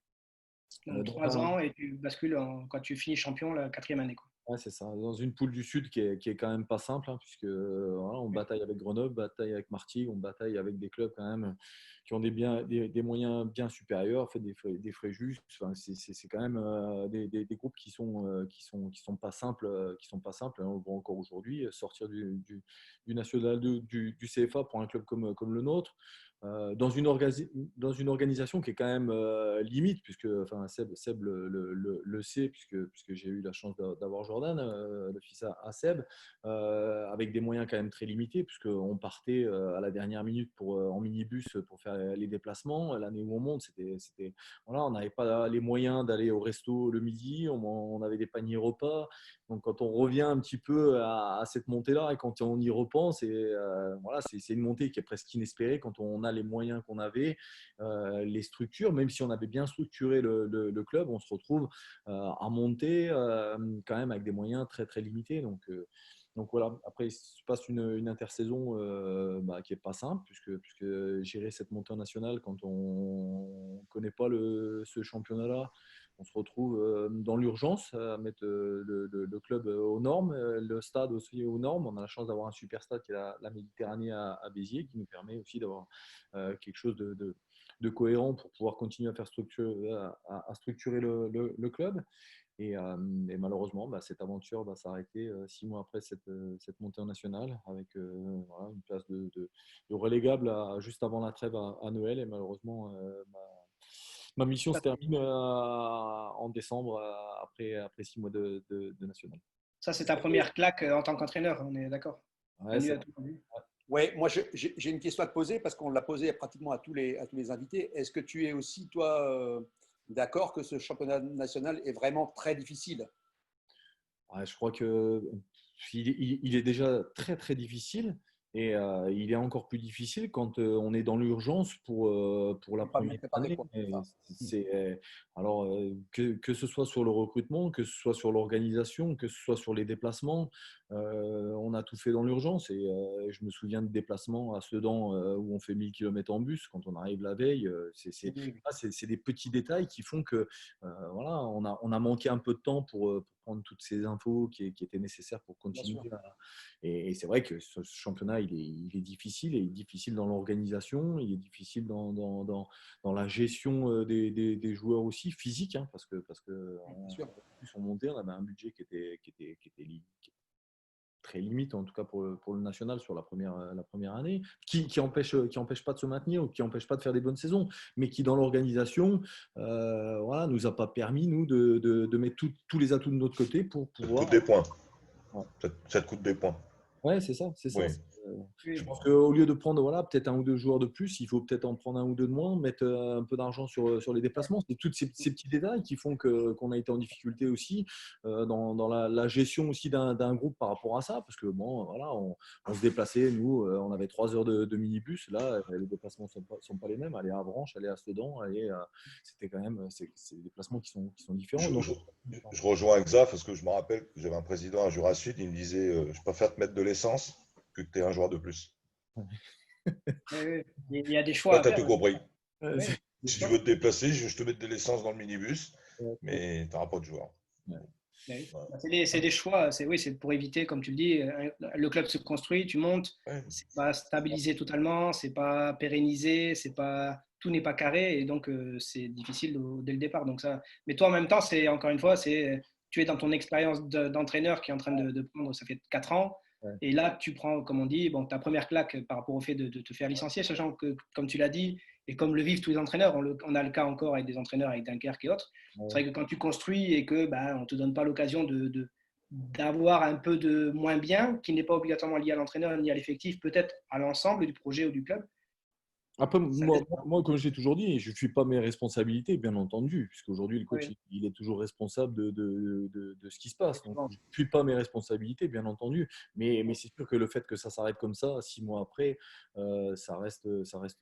Donc, 3 ans et tu bascules quand tu finis champion la 4e année, quoi. Ouais, c'est ça. Dans une poule du Sud qui est quand même pas simple, hein, puisque voilà, on bataille avec Grenoble, bataille avec Martigues, on bataille avec des clubs quand même qui ont des moyens bien supérieurs, en fait, des frais justes. Enfin, c'est quand même des groupes qui sont pas simples, hein. On le voit encore aujourd'hui, sortir du National 2, du CFA pour un club comme le nôtre. Dans une organisation qui est quand même limite, puisque enfin, Seb le sait, puisque j'ai eu la chance d'avoir Jordan, le fils à Seb, avec des moyens quand même très limités, puisqu'on partait à la dernière minute en minibus pour faire les déplacements. L'année où on monte, voilà, on n'avait pas les moyens d'aller au resto le midi, on avait des paniers repas. Donc quand on revient un petit peu à cette montée-là et quand on y repense, voilà, c'est une montée qui est presque inespérée quand on a les moyens qu'on avait, les structures. Même si on avait bien structuré le club, on se retrouve à monter quand même avec des moyens très très limités. Donc voilà, après il se passe une intersaison qui n'est pas simple, puisque gérer cette montée en nationale quand on ne connaît pas ce championnat-là, on se retrouve dans l'urgence à mettre le club aux normes, le stade aussi aux normes. On a la chance d'avoir un super stade qui est la Méditerranée à Béziers, qui nous permet aussi d'avoir quelque chose de cohérent pour pouvoir continuer à structurer le club. Et malheureusement, cette aventure va s'arrêter 6 mois après cette montée en nationale, avec voilà, une place de relégable juste avant la trêve à Noël. Et malheureusement, ma mission se termine en décembre, après 6 mois de national. Ça, c'est ta première claque en tant qu'entraîneur, on est d'accord? Ouais, moi j'ai une question à te poser parce qu'on l'a posée pratiquement à tous les invités. Est-ce que tu es aussi, toi, d'accord que ce championnat national est vraiment très difficile. Ouais, je crois que il est déjà très très difficile et il est encore plus difficile quand on est dans l'urgence pour la Pas bien première préparé, année. quoi. Et Ça. alors que ce soit sur le recrutement, que ce soit sur l'organisation, que ce soit sur les déplacements, on a tout fait dans l'urgence. Et je me souviens de déplacements à Sedan où on fait 1000 km en bus quand on arrive la veille. C'est des petits détails qui font que voilà, on a manqué un peu de temps pour prendre toutes ces infos qui étaient nécessaires pour continuer. Et c'est vrai que ce championnat, il est difficile. Et il est difficile dans l'organisation, il est difficile dans la gestion des joueurs aussi, physique, hein, parce que on montait, on avait un budget qui était très limite, en tout cas pour le national sur la première année, qui empêche pas de se maintenir ou qui empêche pas de faire des bonnes saisons, mais qui dans l'organisation voilà, nous a pas permis nous de mettre tous les atouts de notre côté pour Ça te pouvoir. coûte des points. Ouais. Ça te coûte des points. Ouais, c'est ça. Oui. Je pense qu'au lieu de prendre voilà, peut-être un ou deux joueurs de plus, il faut peut-être en prendre un ou deux de moins, mettre un peu d'argent sur les déplacements. C'est tous ces petits détails qui font qu'on a été en difficulté aussi dans la gestion aussi d'un groupe par rapport à ça. Parce que bon, voilà, on se déplaçait, nous, on avait 3 heures de minibus. Là, les déplacements ne sont pas les mêmes. Aller à Avranches, aller à Sedan, c'était quand même c'est des déplacements qui sont différents. Je rejoins Exa parce que je me rappelle que j'avais un président à Jura Sud, il me disait je préfère te mettre de l'essence que tu aies un joueur de plus. Il y a des choix. Tu as tout compris. Oui. Si tu veux te déplacer, je te mets de l'essence dans le minibus, mais tu n'auras pas de joueur. Oui. C'est des choix. C'est pour éviter, comme tu le dis, le club se construit, tu montes. C'est pas stabilisé totalement, c'est pas pérennisé, tout n'est pas carré et donc c'est difficile dès le départ. Donc ça. Mais toi, en même temps, c'est encore une fois, tu es dans ton expérience d'entraîneur qui est en train de prendre, ça fait 4 ans. Ouais. Et là, tu prends, comme on dit, bon, ta première claque par rapport au fait de te faire licencier, sachant que, comme tu l'as dit, et comme le vivent tous les entraîneurs, on a le cas encore avec des entraîneurs avec Dunkerque et autres. Ouais. C'est vrai que quand tu construis et que on ne te donne pas l'occasion d'avoir un peu de moins bien, qui n'est pas obligatoirement lié à l'entraîneur ni à l'effectif, peut-être à l'ensemble du projet ou du club. Après, moi, comme j'ai toujours dit, je ne fuis pas mes responsabilités, bien entendu, puisqu'aujourd'hui, le coach, il est toujours responsable de ce qui se passe. Donc, je ne fuis pas mes responsabilités, bien entendu. Mais c'est sûr que le fait que ça s'arrête comme ça, 6 mois après, ça reste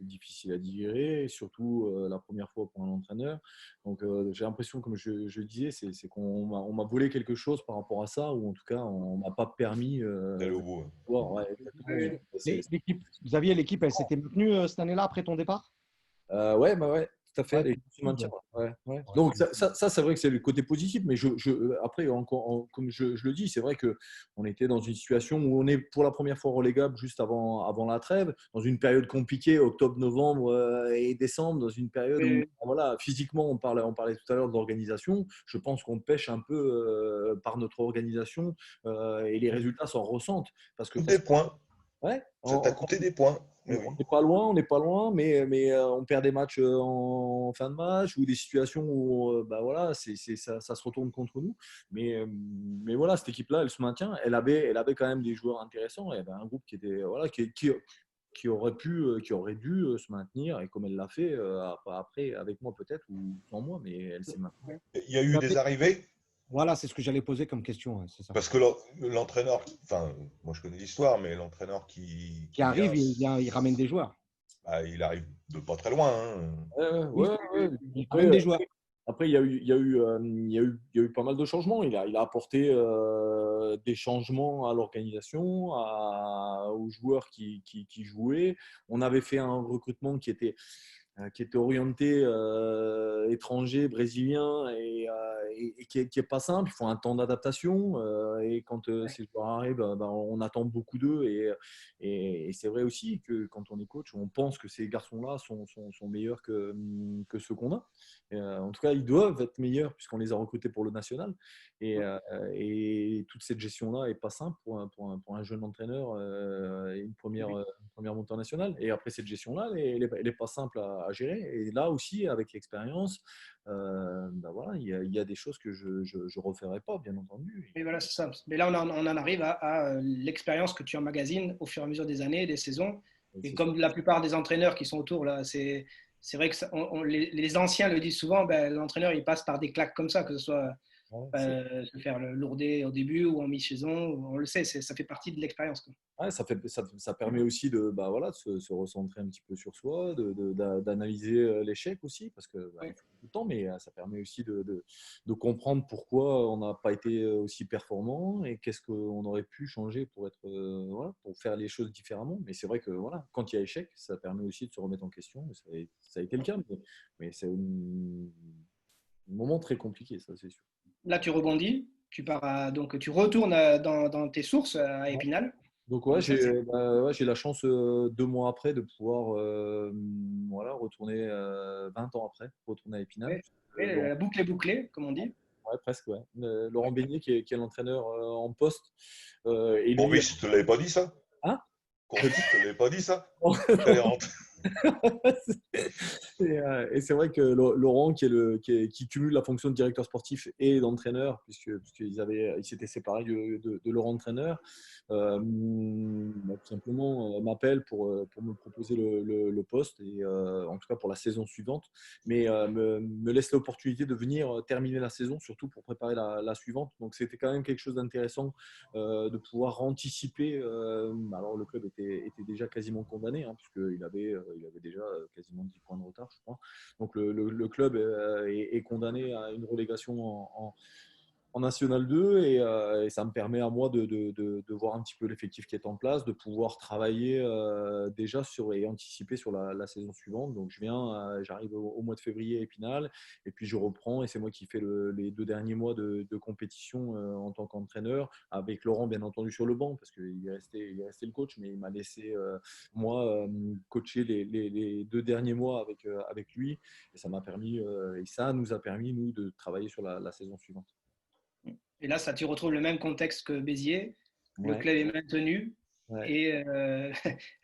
difficile à digérer, surtout la première fois pour un entraîneur. Donc, j'ai l'impression, comme je le disais, c'est qu'on m'a volé quelque chose par rapport à ça, ou en tout cas, on ne m'a pas permis d'aller au bout. Xavier, l'équipe, elle s'était maintenue cette année-là après ton départ? Ouais, tout à fait. Donc ça c'est vrai que c'est le côté positif, mais après, comme je le dis, c'est vrai qu'on était dans une situation où on est pour la première fois relégable juste avant la trêve, dans une période compliquée, octobre, novembre et décembre, dans une période où voilà, physiquement, on parlait tout à l'heure de l'organisation. Je pense qu'on pêche un peu par notre organisation et les résultats s'en ressentent. Des points. Ouais, ça t'a coûté des points. On n'est pas loin, mais on perd des matchs en fin de match ou des situations où voilà, ça se retourne contre nous. Mais voilà, cette équipe-là, elle se maintient. Elle avait quand même des joueurs intéressants. Il y avait un groupe qui était voilà, qui aurait dû se maintenir, et comme elle l'a fait après avec moi peut-être ou sans moi, mais elle s'est maintenue. Il y a eu des arrivées. Voilà, c'est ce que j'allais poser comme question. C'est ça. Parce que l'entraîneur, enfin, moi je connais l'histoire, mais l'entraîneur qui arrive, il ramène des joueurs. Il arrive de pas très loin. Il ramène des joueurs. Après, il y a eu pas mal de changements. Il a apporté des changements à l'organisation, aux joueurs qui jouaient. On avait fait un recrutement qui était orienté étranger, brésilien et qui est pas simple. Il faut un temps d'adaptation et quand ces joueurs arrivent, on attend beaucoup d'eux et c'est vrai aussi que quand on est coach, on pense que ces garçons-là sont meilleurs que ceux qu'on a. En tout cas, ils doivent être meilleurs puisqu'on les a recrutés pour le national et toute cette gestion-là est pas simple pour un jeune entraîneur et une première montée en nationale. Et après cette gestion-là, elle est pas simple à gérer. Et là aussi, avec l'expérience, voilà, il y a des choses que je referai pas, bien entendu. Et voilà, c'est ça. Mais là, on en arrive à l'expérience que tu emmagasines au fur et à mesure des années, des saisons. Et comme la plupart des entraîneurs qui sont autour, là, c'est vrai que les anciens le disent souvent, ben, l'entraîneur il passe par des claques comme ça, que ce soit se faire le lourder au début ou en mi-saison, on le sait, ça fait partie de l'expérience, quoi. Ouais, ça permet aussi bah, voilà, de se recentrer un petit peu sur soi, d'analyser l'échec aussi, parce que bah, il faut tout le temps, mais ça permet aussi de comprendre pourquoi on n'a pas été aussi performant et qu'est-ce qu'on aurait pu changer pour voilà, pour faire les choses différemment. Mais c'est vrai que voilà, quand il y a échec, ça permet aussi de se remettre en question. Ça a été le cas, mais c'est un moment très compliqué, ça c'est sûr. Là, tu rebondis, donc tu retournes dans tes sources à Épinal. Donc ouais, Donc ça, c'est j'ai la chance 2 mois après de pouvoir voilà, retourner 20 ans après, retourner à Épinal. ouais, ouais, la boucle est bouclée, comme on dit. Ouais, presque, ouais. Laurent Beignet qui est l'entraîneur en poste. Et lui, Courbis, tu ne l'avais pas dit ça? hein? Courbis, tu ne l'avais pas dit ça? Allez, rentre. Et c'est vrai que Laurent, qui cumule la fonction de directeur sportif et d'entraîneur, puisqu'ils s'étaient séparés de leur entraîneur, tout simplement m'appelle pour me proposer le poste, et en tout cas pour la saison suivante, mais me laisse l'opportunité de venir terminer la saison, surtout pour préparer la suivante. Donc c'était quand même quelque chose d'intéressant de pouvoir anticiper. Alors le club était déjà quasiment condamné, hein, puisqu'il avait déjà quasiment 10 points de retard, je crois. Donc le club est condamné à une relégation en National 2, et ça me permet à moi de voir un petit peu l'effectif qui est en place, de pouvoir travailler déjà et anticiper sur la saison suivante. Donc j'arrive au mois de février à Épinal, et puis je reprends, et c'est moi qui fais les 2 derniers mois de compétition en tant qu'entraîneur, avec Laurent bien entendu sur le banc, parce qu'il est resté le coach, mais il m'a laissé moi coacher les 2 derniers mois avec lui, et ça nous a permis nous de travailler sur la saison suivante. Et là, tu retrouves le même contexte que Béziers. Le Ouais. club est maintenu. Ouais. Et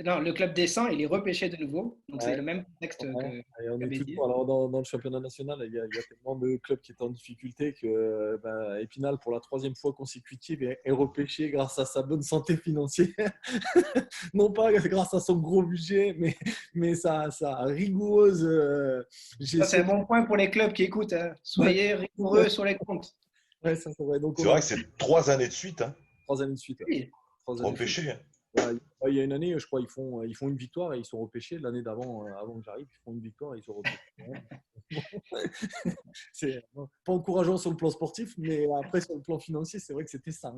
non, le club descend, il est repêché de nouveau. Donc, c'est Ouais. le même contexte Ouais. Et on qu'à est Béziers. toujours, alors dans le championnat national, il y a tellement de clubs qui étaient en difficulté que Épinal, pour la 3e fois consécutive, est repêché grâce à sa bonne santé financière. Non pas grâce à son gros budget, mais sa rigoureuse Ça, c'est un gestion. bon point pour les clubs qui écoutent, hein. Soyez rigoureux sur les comptes. Ouais, ça, c'est vrai. Donc C'est vrai que c'est 3 années de suite, hein, 3 années de suite. Oui. 3 années de suite. repêché. Hein. Il y a une année, je crois, ils font une victoire et ils sont repêchés. L'année d'avant, avant que j'arrive, ils font une victoire et ils sont repêchés. C'est pas encourageant sur le plan sportif, mais après, sur le plan financier, c'est vrai que c'était ça.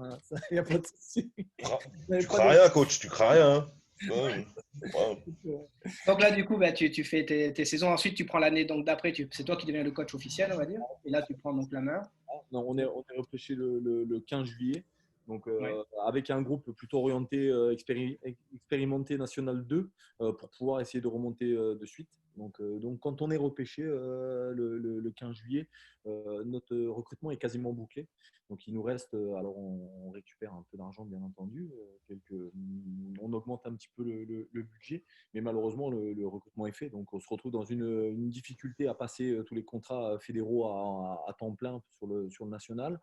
Il n'y a pas de souci. Tu crains rien, coach, tu crains rien. Hein. Ouais. Donc là, du coup, bah, tu fais tes saisons. Ensuite, tu prends l'année d'après. C'est toi qui deviens le coach officiel, on va dire. Et là, tu prends donc la main. Non, on est repêché le 15 juillet. Donc, Ouais. avec un groupe plutôt orienté expérimenté National 2 pour pouvoir essayer de remonter de suite. Donc, quand on est repêché le 15 juillet, notre recrutement est quasiment bouclé. Donc, il nous reste, alors on récupère un peu d'argent, bien entendu, on augmente un petit peu le budget, mais malheureusement, le recrutement est fait. Donc, on se retrouve dans une difficulté à passer tous les contrats fédéraux à temps plein sur le national,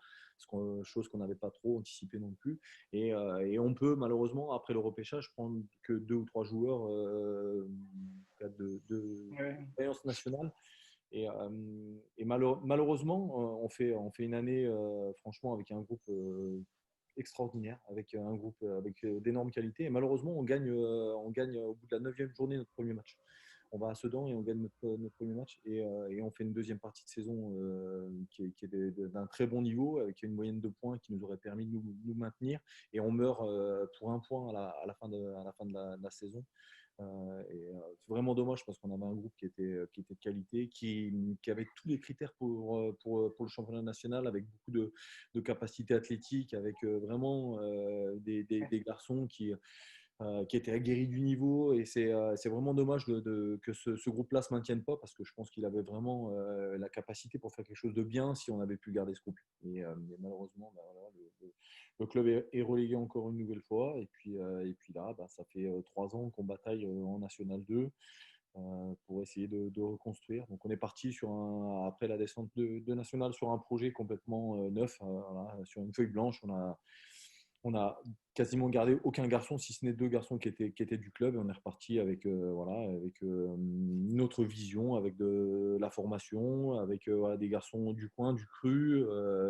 chose qu'on n'avait pas trop anticipée non plus. Et on peut malheureusement, après le repêchage, prendre que 2 ou 3 joueurs d'expérience nationale. Et malheureusement, on fait une année franchement avec un groupe extraordinaire, avec un groupe avec d'énormes qualités. Et malheureusement, on gagne au bout de la 9e journée notre premier match. On va à Sedan et on gagne notre premier match, et on fait une deuxième partie de saison qui est d'un très bon niveau, avec une moyenne de points qui nous aurait permis de nous maintenir, et on meurt pour 1 point à la fin de la saison. C'est vraiment dommage parce qu'on avait un groupe qui était de qualité, qui avait tous les critères pour le championnat national, avec beaucoup de capacités athlétiques, avec vraiment des garçons qui étaient aguerris du niveau. Et c'est vraiment dommage que ce groupe-là ne se maintienne pas, parce que je pense qu'il avait vraiment la capacité pour faire quelque chose de bien si on avait pu garder ce groupe. Et malheureusement, voilà, le club est relégué encore une nouvelle fois. Et puis là, ça fait 3 ans qu'on bataille en National 2 pour essayer de reconstruire. Donc on est parti après la descente de National sur un projet complètement neuf, voilà, sur une feuille blanche. On a quasiment gardé aucun garçon, si ce n'est 2 garçons qui étaient du club. Et on est reparti avec, avec une autre vision, avec de la formation, avec voilà, des garçons du coin, du cru,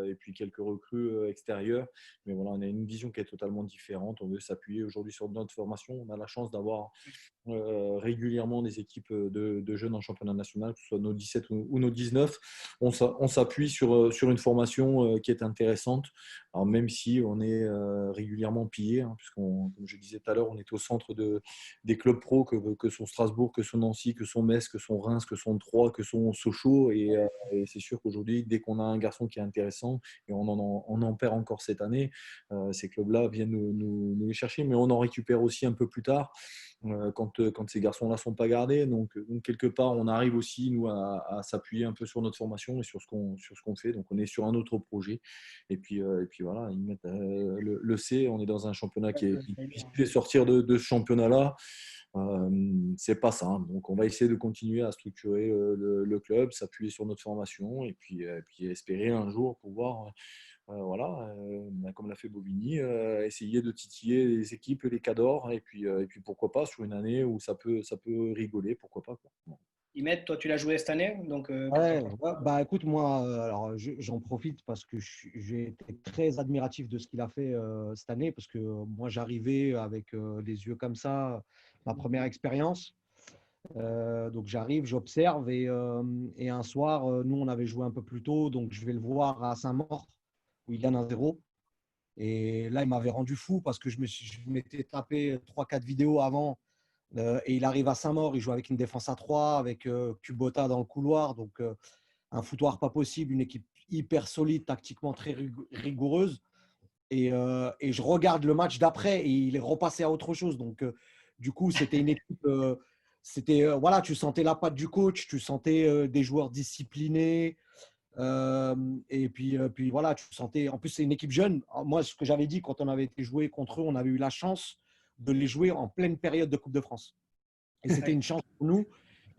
et puis quelques recrues extérieures. Mais voilà, on a une vision qui est totalement différente. On veut s'appuyer aujourd'hui sur notre formation. On a la chance d'avoir régulièrement des équipes de jeunes en championnat national, que ce soit nos 17 ou nos 19. On s'appuie sur une formation qui est intéressante. Alors même si on est régulièrement pillé, hein, puisqu'on, comme je disais tout à l'heure, on est au centre des clubs pro que sont Strasbourg, que sont Nancy, que sont Metz, que sont Reims, que sont Troyes, que sont Sochaux. Et c'est sûr qu'aujourd'hui, dès qu'on a un garçon qui est intéressant, et on en perd encore cette année, ces clubs-là viennent nous les chercher, mais on en récupère aussi un peu plus tard. Quand ces garçons-là ne sont pas gardés. Donc, quelque part, on arrive aussi, nous, à s'appuyer un peu sur notre formation et sur ce qu'on fait. Donc, on est sur un autre projet. Et puis voilà, ils mettent le C. On est dans un championnat qui est difficile. Sortir de ce championnat-là, c'est pas simple. Donc, on va essayer de continuer à structurer le club, s'appuyer sur notre formation et puis espérer un jour pouvoir… voilà, comme l'a fait Bobigny, essayer de titiller les équipes, les cadors, et puis pourquoi pas sur une année où ça peut rigoler, pourquoi pas, quoi. Imed, toi, tu l'as joué cette année, donc Ouais, bah écoute, moi, alors j'en profite parce que j'ai été très admiratif de ce qu'il a fait cette année, parce que moi, j'arrivais avec les yeux comme ça, ma première expérience. Donc j'arrive, j'observe et un soir, nous, on avait joué un peu plus tôt, donc je vais le voir à Saint-Maur où il gagne 1-0. Et là, il m'avait rendu fou parce que je m'étais tapé 3-4 vidéos avant. Et il arrive à Saint-Maur, il joue avec une défense à 3, avec Kubota dans le couloir. Donc, un foutoir pas possible, une équipe hyper solide, tactiquement très rigoureuse. Et je regarde le match d'après et il est repassé à autre chose. Donc, du coup, c'était une équipe. Voilà, tu sentais la patte du coach, tu sentais des joueurs disciplinés. Et puis voilà, tu sentais. En plus, c'est une équipe jeune. Moi, ce que j'avais dit quand on avait été joué contre eux, on avait eu la chance de les jouer en pleine période de Coupe de France. Et c'était une chance pour nous.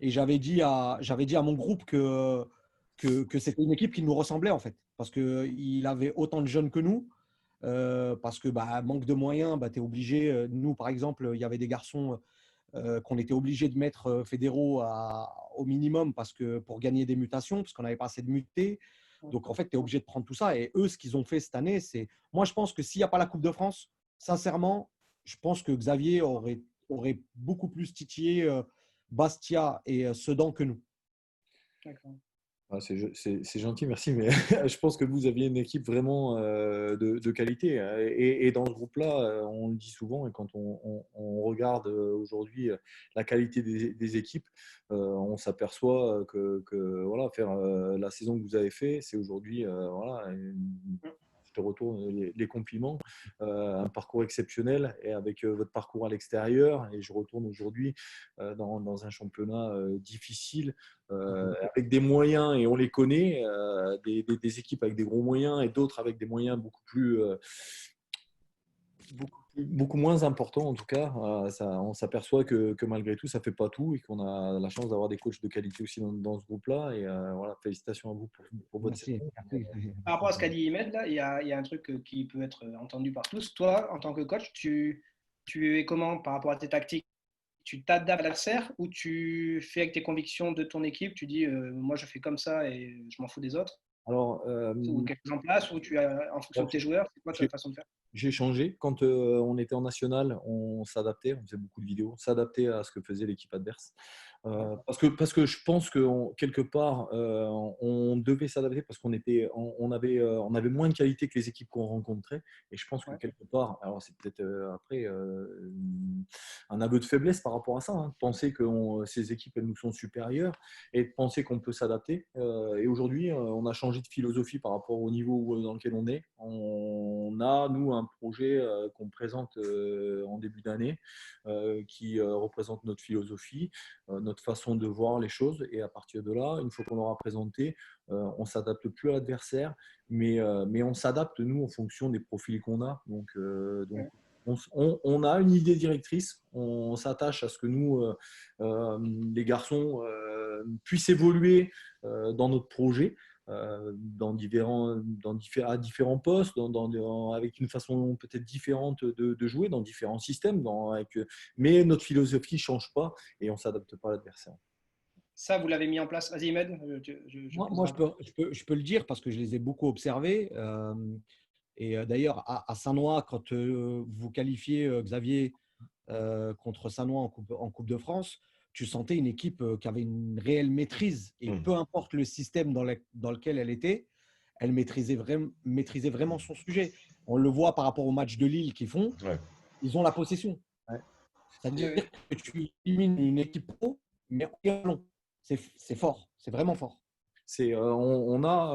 Et j'avais dit à mon groupe que c'était une équipe qui nous ressemblait en fait, parce qu'il avait autant de jeunes que nous. Parce que manque de moyens, tu es obligé. Nous, par exemple, il y avait des garçons qu'on était obligé de mettre fédéraux au minimum parce que pour gagner des mutations, parce qu'on n'avait pas assez de mutés. Donc, en fait, tu es obligé de prendre tout ça. Et eux, ce qu'ils ont fait cette année, c'est… Moi, je pense que s'il n'y a pas la Coupe de France, sincèrement, je pense que Xavier aurait beaucoup plus titillé Bastia et Sedan que nous. D'accord. Ah, c'est gentil, merci, mais je pense que vous aviez une équipe vraiment de qualité. Et dans ce groupe-là, on le dit souvent, et quand on regarde aujourd'hui la qualité des équipes, on s'aperçoit que voilà, faire la saison que vous avez fait, c'est aujourd'hui voilà, je te retourne les compliments, un parcours exceptionnel et avec votre parcours à l'extérieur. Et je retourne aujourd'hui dans un championnat difficile, avec des moyens, et on les connaît, des équipes avec des gros moyens et d'autres avec des moyens beaucoup moins importants en tout cas. On s'aperçoit que malgré tout, ça ne fait pas tout et qu'on a la chance d'avoir des coachs de qualité aussi dans ce groupe-là. Et voilà, félicitations à vous pour votre saison. Par rapport à ce qu'a dit Imed, là, il y a un truc qui peut être entendu par tous. Toi, en tant que coach, tu es comment par rapport à tes tactiques? Tu t'adaptes à l'adversaire ou tu fais avec tes convictions de ton équipe? Tu dis, moi, je fais comme ça et je m'en fous des autres? Alors, Ou quelque chose en place, ou tu as, en fonction de tes joueurs, c'est quoi ta façon de faire? J'ai changé. Quand on était en national, on s'adaptait, on faisait beaucoup de vidéos, on s'adaptait à ce que faisait l'équipe adverse. Parce que je pense que quelque part, on devait s'adapter parce qu'on avait moins de qualité que les équipes qu'on rencontrait. Et je pense que quelque part, alors c'est peut-être après un aveu de faiblesse par rapport à ça, hein, de penser que ces équipes, elles nous sont supérieures et de penser qu'on peut s'adapter. Et aujourd'hui, on a changé de philosophie par rapport au niveau dans lequel on est. On a, nous, un projet qu'on présente en début d'année qui représente notre philosophie, notre façon de voir les choses. Et à partir de là, une fois qu'on l'aura présenté, on ne s'adapte plus à l'adversaire, mais on s'adapte, nous, en fonction des profils qu'on a. Donc on a une idée directrice, on s'attache à ce que nous, les garçons, puissent évoluer dans notre projet. à différents postes, avec une façon peut-être différente de jouer, dans différents systèmes. Mais notre philosophie ne change pas et on ne s'adapte pas à l'adversaire. Ça, vous l'avez mis en place. Vas-y, Ahmed. Moi, je peux le dire parce que je les ai beaucoup observés. Et d'ailleurs, à Saint-Noix, quand vous qualifiez Xavier contre Saint-Noix en coupe de France, tu sentais une équipe qui avait une réelle maîtrise. Et peu importe le système dans lequel elle était, elle maîtrisait vraiment son sujet. On le voit par rapport au match de Lille qu'ils font. Ouais. Ils ont la possession. Ouais. C'est-à-dire que tu élimines une équipe pro, mais en ballon. C'est fort. C'est vraiment fort. On a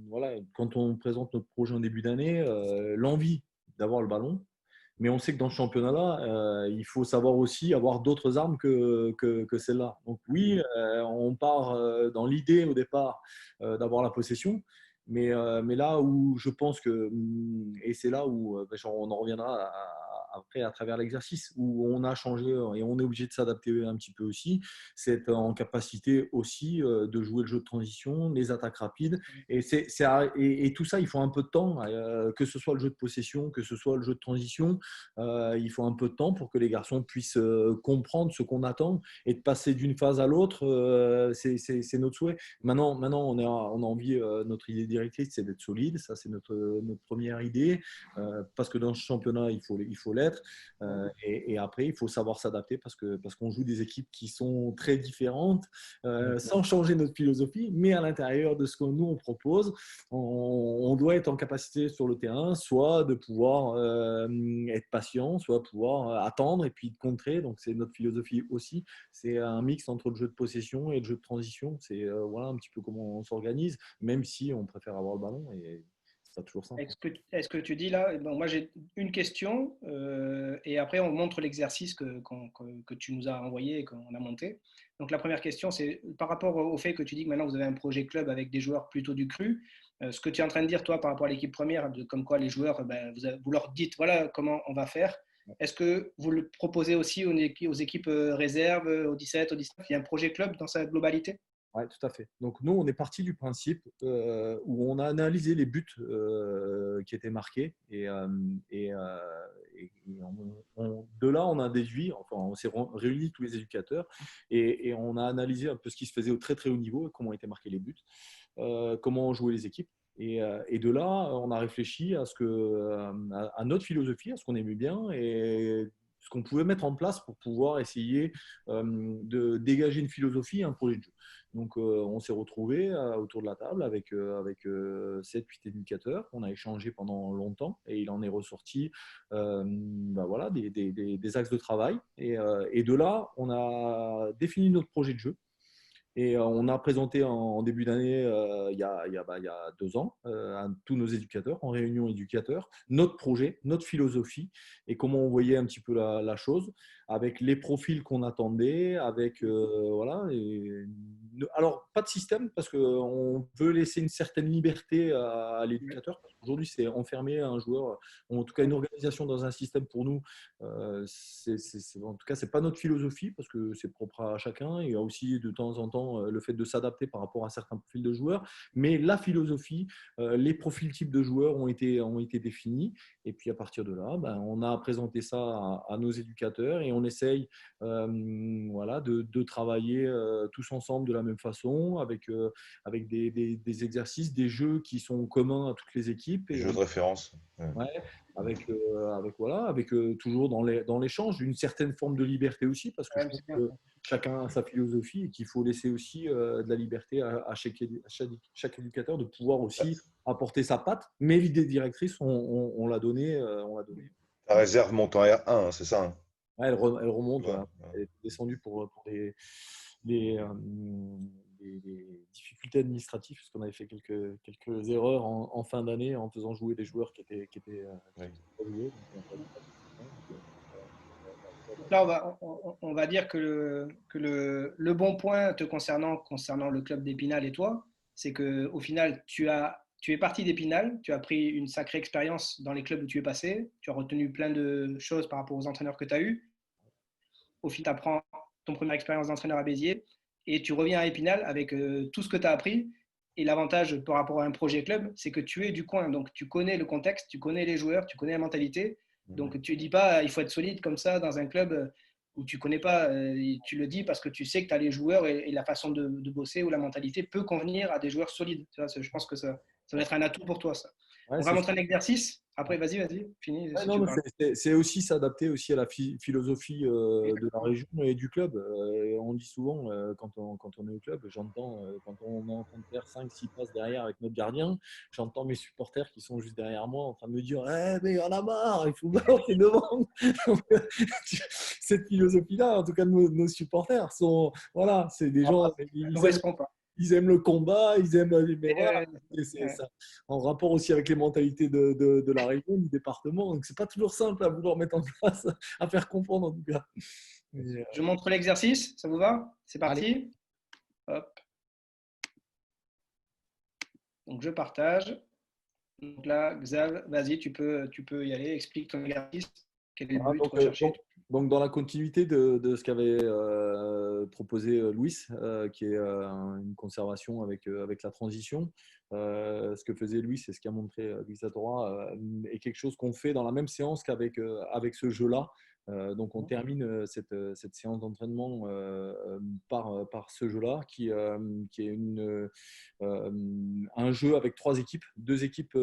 voilà, quand on présente notre projet en début d'année, l'envie d'avoir le ballon. Mais on sait que dans ce championnat-là, il faut savoir aussi avoir d'autres armes que celle-là. Donc oui, on part dans l'idée au départ d'avoir la possession. Mais là où je pense que, et c'est là où on en reviendra après à travers l'exercice, où on a changé et on est obligé de s'adapter un petit peu aussi, c'est être en capacité aussi de jouer le jeu de transition, les attaques rapides. Et tout ça, il faut un peu de temps, que ce soit le jeu de possession, que ce soit le jeu de transition. Il faut un peu de temps pour que les garçons puissent comprendre ce qu'on attend et de passer d'une phase à l'autre. C'est notre souhait. Maintenant on a envie, notre idée directrice, c'est d'être solide. Ça, c'est notre première idée, parce que dans ce championnat, il faut l'être. Et après, il faut savoir s'adapter parce qu'on joue des équipes qui sont très différentes, sans changer notre philosophie, mais à l'intérieur de ce que nous on propose, on doit être en capacité sur le terrain, soit de pouvoir être patient, soit pouvoir attendre et puis contrer. Donc c'est notre philosophie aussi. C'est un mix entre le jeu de possession et le jeu de transition. C'est voilà un petit peu comment on s'organise, même si on préfère avoir le ballon et c'est pas toujours simple. Est-ce que tu dis là, moi j'ai une question et après on montre l'exercice que tu nous as envoyé et qu'on a monté. Donc la première question, c'est par rapport au fait que tu dis que maintenant vous avez un projet club avec des joueurs plutôt du cru. Ce que tu es en train de dire toi par rapport à l'équipe première, comme quoi les joueurs, vous leur dites voilà comment on va faire. Est-ce que vous le proposez aussi aux équipes réserves, aux 17, aux 19? Il y a un projet club dans sa globalité? Oui, tout à fait. Donc, nous, on est parti du principe où on a analysé les buts qui étaient marqués et de là, on a déduit, enfin, on s'est réunis tous les éducateurs et on a analysé un peu ce qui se faisait au très très haut niveau, comment étaient marqués les buts, comment jouaient les équipes. Et de là, on a réfléchi à notre philosophie, à ce qu'on aimait bien et ce qu'on pouvait mettre en place pour pouvoir essayer de dégager une philosophie, un projet de jeu. Donc, on s'est retrouvés autour de la table avec 7-8 éducateurs. On a échangé pendant longtemps et il en est ressorti voilà, des axes de travail. Et de là, on a défini notre projet de jeu. Et on a présenté en début d'année, il y a 2 ans, à tous nos éducateurs, en réunion éducateur, notre projet, notre philosophie et comment on voyait un petit peu la chose, avec les profils qu'on attendait, avec voilà. Alors, pas de système parce qu'on veut laisser une certaine liberté à l'éducateur. Aujourd'hui, c'est enfermer un joueur, en tout cas une organisation dans un système pour nous. En tout cas, c'est pas notre philosophie parce que c'est propre à chacun. Il y a aussi de temps en temps le fait de s'adapter par rapport à certains profils de joueurs. Mais la philosophie, les profils types de joueurs ont été définis. Et puis à partir de là, on a présenté ça à nos éducateurs et on essaye voilà, de travailler tous ensemble de la même façon avec des exercices, des jeux qui sont communs à toutes les équipes. Jeux de référence. Ouais, avec toujours dans l'échange, une certaine forme de liberté aussi, parce que je pense que chacun a sa philosophie et qu'il faut laisser aussi de la liberté à chaque éducateur de pouvoir aussi apporter sa patte. Mais l'idée directrice, on l'a donnée. La réserve monte en R1, c'est ça, hein? Ouais, elle remonte, Ouais, voilà. Elle est descendue pour les difficultés administratives, parce qu'on avait fait quelques erreurs en fin d'année en faisant jouer des joueurs qui étaient joués. Là, on va dire que le bon point te concernant le club d'Épinal et toi, c'est qu'au final, tu es parti d'Épinal, tu as pris une sacrée expérience dans les clubs où tu es passé, tu as retenu plein de choses par rapport aux entraîneurs que tu as eus. Au final, tu apprends ton première expérience d'entraîneur à Béziers et tu reviens à Épinal avec tout ce que tu as appris. Et l'avantage par rapport à un projet club, c'est que tu es du coin. Donc, tu connais le contexte, tu connais les joueurs, tu connais la mentalité. Donc, tu ne dis pas il faut être solide comme ça dans un club où tu ne connais pas. Tu le dis parce que tu sais que tu as les joueurs et la façon de bosser ou la mentalité peut convenir à des joueurs solides. Tu vois, je pense que ça va être un atout pour toi, ça. Ouais, On va montrer un exercice. Après, vas-y, finis Ouais, si non, tu mais parles. c'est aussi s'adapter aussi à la philosophie de la région et du club. On dit souvent, quand on est au club, j'entends, quand on est en train de faire 5-6 passes derrière avec notre gardien, j'entends mes supporters qui sont juste derrière moi en train de me dire eh, mais il y en a marre, il faut balancer devant. Cette philosophie-là, en tout cas, nos supporters sont, voilà, c'est des gens, Ça ne correspond pas. ils aiment le combat, ils aiment, mais voilà, c'est Ouais. ça. En rapport aussi avec les mentalités de la région, du département. Donc, c'est pas toujours simple à vouloir mettre en place, à faire comprendre en tout cas. Mais, Je montre l'exercice, ça vous va? C'est Allez. parti. Hop. Donc, je partage. Donc là, Xav, vas-y, tu peux y aller. Explique ton exercice. Quel est le voilà, but recherché? donc, dans la continuité de ce qu'avait proposé Louis, qui est une conservation avec la transition, ce que faisait Louis et ce qu'a montré Luis Atora est quelque chose qu'on fait dans la même séance avec ce jeu-là. Donc on termine cette séance d'entraînement par ce jeu-là qui est un jeu avec 3 équipes, 2 équipes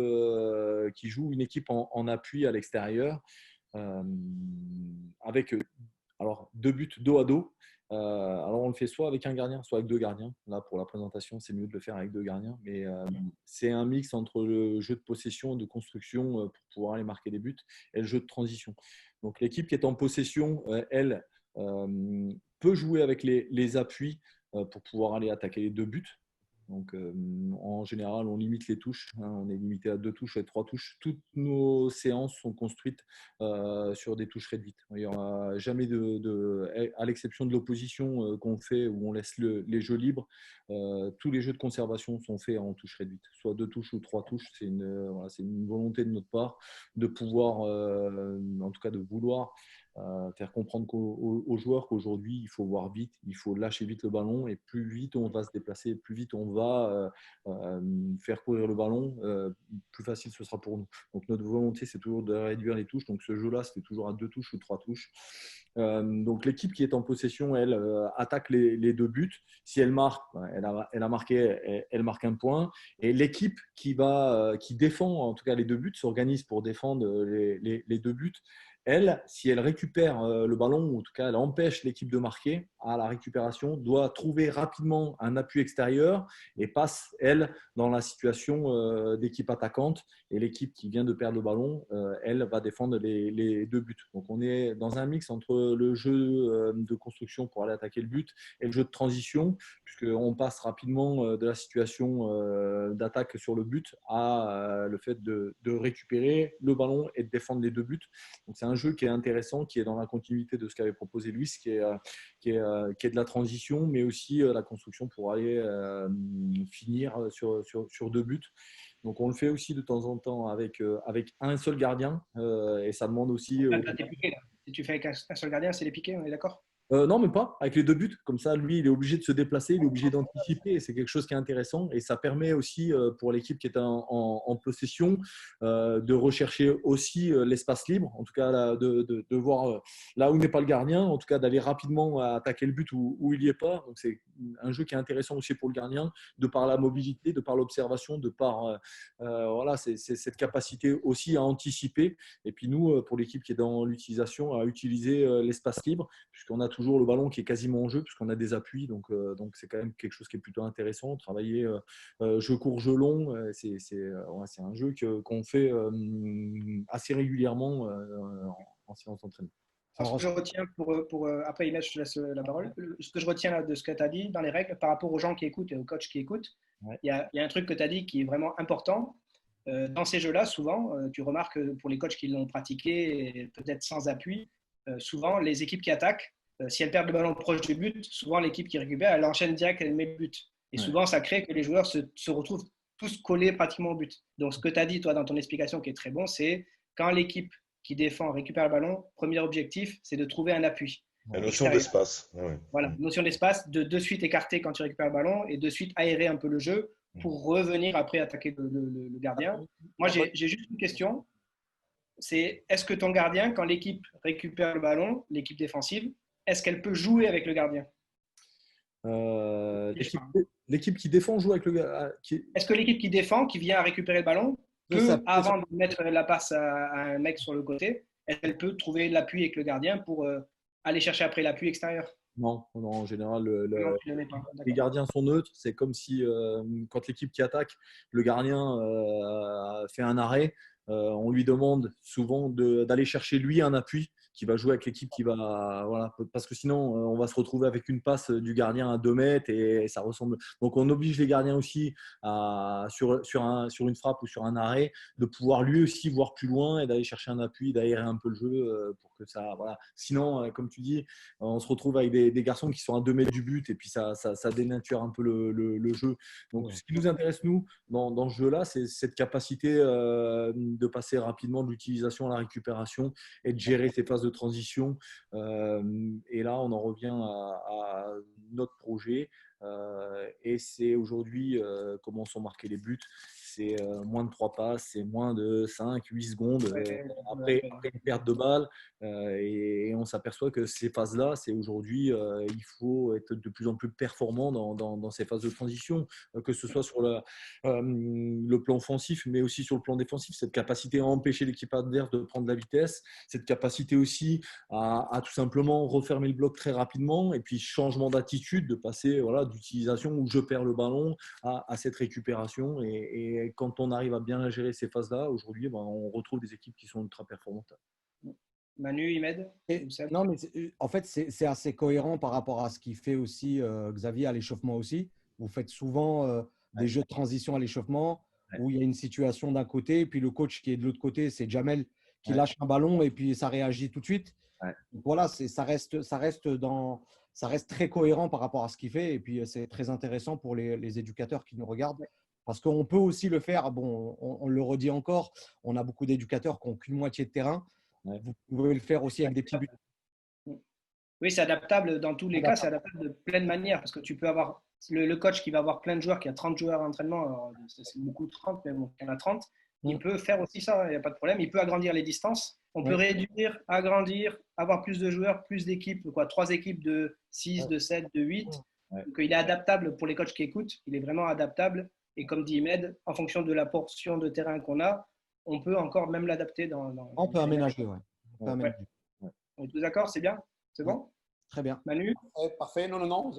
qui jouent, une équipe en appui à l'extérieur avec alors 2 buts dos à dos. Alors on le fait soit avec un gardien, soit avec 2 gardiens. Là pour la présentation, c'est mieux de le faire avec 2 gardiens, mais c'est un mix entre le jeu de possession, de construction pour pouvoir aller marquer des buts et le jeu de transition. Donc l'équipe qui est en possession, elle peut jouer avec les appuis pour pouvoir aller attaquer les 2 buts. Donc, en général, on limite les touches. On est limité à 2 touches et 3 touches. Toutes nos séances sont construites sur des touches réduites. Il n'y aura jamais à l'exception de l'opposition qu'on fait où on laisse les jeux libres, tous les jeux de conservation sont faits en touches réduites, soit 2 touches ou 3 touches. C'est une volonté de notre part de pouvoir, en tout cas de vouloir faire comprendre aux joueurs qu'aujourd'hui, il faut voir vite, il faut lâcher vite le ballon et plus vite on va se déplacer, plus vite on va faire courir le ballon, plus facile ce sera pour nous. Donc notre volonté, c'est toujours de réduire les touches. Donc ce jeu-là, c'était toujours à 2 touches ou 3 touches. Donc l'équipe qui est en possession, elle attaque les 2 buts. Si elle marque, elle a marqué, elle marque un point. Et l'équipe qui défend, en tout cas les 2 buts, s'organise pour défendre les 2 buts. Elle, si elle récupère le ballon, ou en tout cas elle empêche l'équipe de marquer à la récupération, doit trouver rapidement un appui extérieur et passe, elle, dans la situation d'équipe attaquante. Et l'équipe qui vient de perdre le ballon, elle va défendre les 2 buts. Donc on est dans un mix entre le jeu de construction pour aller attaquer le but et le jeu de transition, puisqu'on passe rapidement de la situation d'attaque sur le but à le fait de récupérer le ballon et de défendre les 2 buts. Donc c'est un jeu qui est intéressant, qui est dans la continuité de ce qu'avait proposé Luis, qui est de la transition, mais aussi la construction pour aller finir sur 2 buts. Donc on le fait aussi de temps en temps avec un seul gardien et ça demande aussi… Là, t'es piqué, là. Si tu fais avec un seul gardien, c'est les piqués, on est d'accord? Non, mais pas avec les 2 buts. Comme ça, lui, il est obligé de se déplacer, il est obligé d'anticiper. Et c'est quelque chose qui est intéressant. Et ça permet aussi pour l'équipe qui est en possession de rechercher aussi l'espace libre. En tout cas, là, de voir là où n'est pas le gardien. En tout cas, d'aller rapidement attaquer le but où il n'y est pas. Donc, c'est un jeu qui est intéressant aussi pour le gardien, de par la mobilité, de par l'observation, de par voilà, c'est cette capacité aussi à anticiper. Et puis nous, pour l'équipe qui est dans l'utilisation, à utiliser l'espace libre, puisqu'on a toujours le ballon qui est quasiment en jeu, puisqu'on a des appuis. Donc c'est quand même quelque chose qui est plutôt intéressant. Travailler jeu court, jeu long, c'est un jeu qu'on fait assez régulièrement en séance d'entraînement. Ce que je retiens après Inès, je te laisse la parole. Ce que je retiens là, de ce que tu as dit dans les règles par rapport aux gens qui écoutent et aux coachs qui écoutent, Ouais. il y a un truc que tu as dit qui est vraiment important. Dans ces jeux-là, souvent, tu remarques pour les coachs qui l'ont pratiqué, et peut-être sans appui, souvent les équipes qui attaquent, si elles perdent le ballon proche du but, souvent l'équipe qui récupère, elle enchaîne direct, elle met le but. Et souvent, ça crée que les joueurs se retrouvent tous collés pratiquement au but. Donc, ce que tu as dit, toi, dans ton explication qui est très bon, c'est quand l'équipe qui défend récupère le ballon, premier objectif, c'est de trouver un appui. La notion extérieur. d'espace. Ouais. Voilà, notion d'espace, de suite écarter quand tu récupères le ballon et de suite aérer un peu le jeu pour revenir après attaquer le gardien. Moi, j'ai juste une question. C'est est-ce que ton gardien, quand l'équipe récupère le ballon, l'équipe défensive, est-ce qu'elle peut jouer avec le gardien? L'équipe qui défend joue avec le gars. Est-ce que l'équipe qui défend, qui vient récupérer le ballon, peut, avant de mettre la passe à un mec sur le côté, elle peut trouver l'appui avec le gardien pour aller chercher après l'appui extérieur? Non, en général, Non, tu le mets pas. les D'accord. gardiens sont neutres. C'est comme si, quand l'équipe qui attaque, le gardien fait un arrêt, on lui demande souvent d'aller chercher lui un appui qui va jouer avec l'équipe qui va. Voilà, parce que sinon, on va se retrouver avec une passe du gardien à 2 mètres et ça ressemble. Donc, on oblige les gardiens aussi, sur une frappe ou sur un arrêt, de pouvoir lui aussi voir plus loin et d'aller chercher un appui, d'aérer un peu le jeu pour que ça. Voilà. Sinon, comme tu dis, on se retrouve avec des garçons qui sont à 2 mètres du but et puis ça dénature un peu le jeu. Donc, ce qui nous intéresse, nous, dans ce jeu-là, c'est cette capacité de passer rapidement de l'utilisation à la récupération et de gérer ces phases de transition. Et là, on en revient à notre projet. Et c'est aujourd'hui comment sont marqués les buts. C'est moins de 3 passes, c'est moins de 5-8 secondes après une perte de balle. Et on s'aperçoit que ces phases-là, c'est aujourd'hui, il faut être de plus en plus performant dans ces phases de transition, que ce soit sur le plan offensif, mais aussi sur le plan défensif. Cette capacité à empêcher l'équipe adverse de prendre la vitesse, cette capacité aussi à tout simplement refermer le bloc très rapidement, et puis changement d'attitude, de passer d'utilisation où je perds le ballon à cette récupération. Et quand on arrive à bien gérer ces phases-là, aujourd'hui, on retrouve des équipes qui sont ultra performantes. Manu, Imed? Non, mais en fait, c'est assez cohérent par rapport à ce qu'il fait aussi Xavier à l'échauffement aussi. Vous faites souvent des jeux de transition à l'échauffement où il y a une situation d'un côté, et puis le coach qui est de l'autre côté, c'est Jamel qui lâche un ballon et puis ça réagit tout de suite. Donc voilà, ça reste très cohérent par rapport à ce qu'il fait, et puis c'est très intéressant pour les éducateurs qui nous regardent. Parce qu'on peut aussi le faire, bon, on le redit encore, on a beaucoup d'éducateurs qui n'ont qu'une moitié de terrain. Vous pouvez le faire aussi avec des petits buts. Oui, c'est adaptable dans tous les cas, c'est adaptable de plein de manières, parce que tu peux avoir le coach qui va avoir plein de joueurs, qui a 30 joueurs à entraînement, c'est beaucoup de 30, mais bon, il y en a 30, il peut faire aussi ça, il n'y a pas de problème. Il peut agrandir les distances, on peut réduire, agrandir, avoir plus de joueurs, plus d'équipes, 3 équipes de 6, de 7, de 8. Donc, il est adaptable pour les coachs qui écoutent, il est vraiment adaptable. Et comme dit Imed, en fonction de la portion de terrain qu'on a, on peut encore même l'adapter. On peut aménager, On est tous d'accord, c'est bien? C'est bon? Très bien. Manu? Parfait. Non.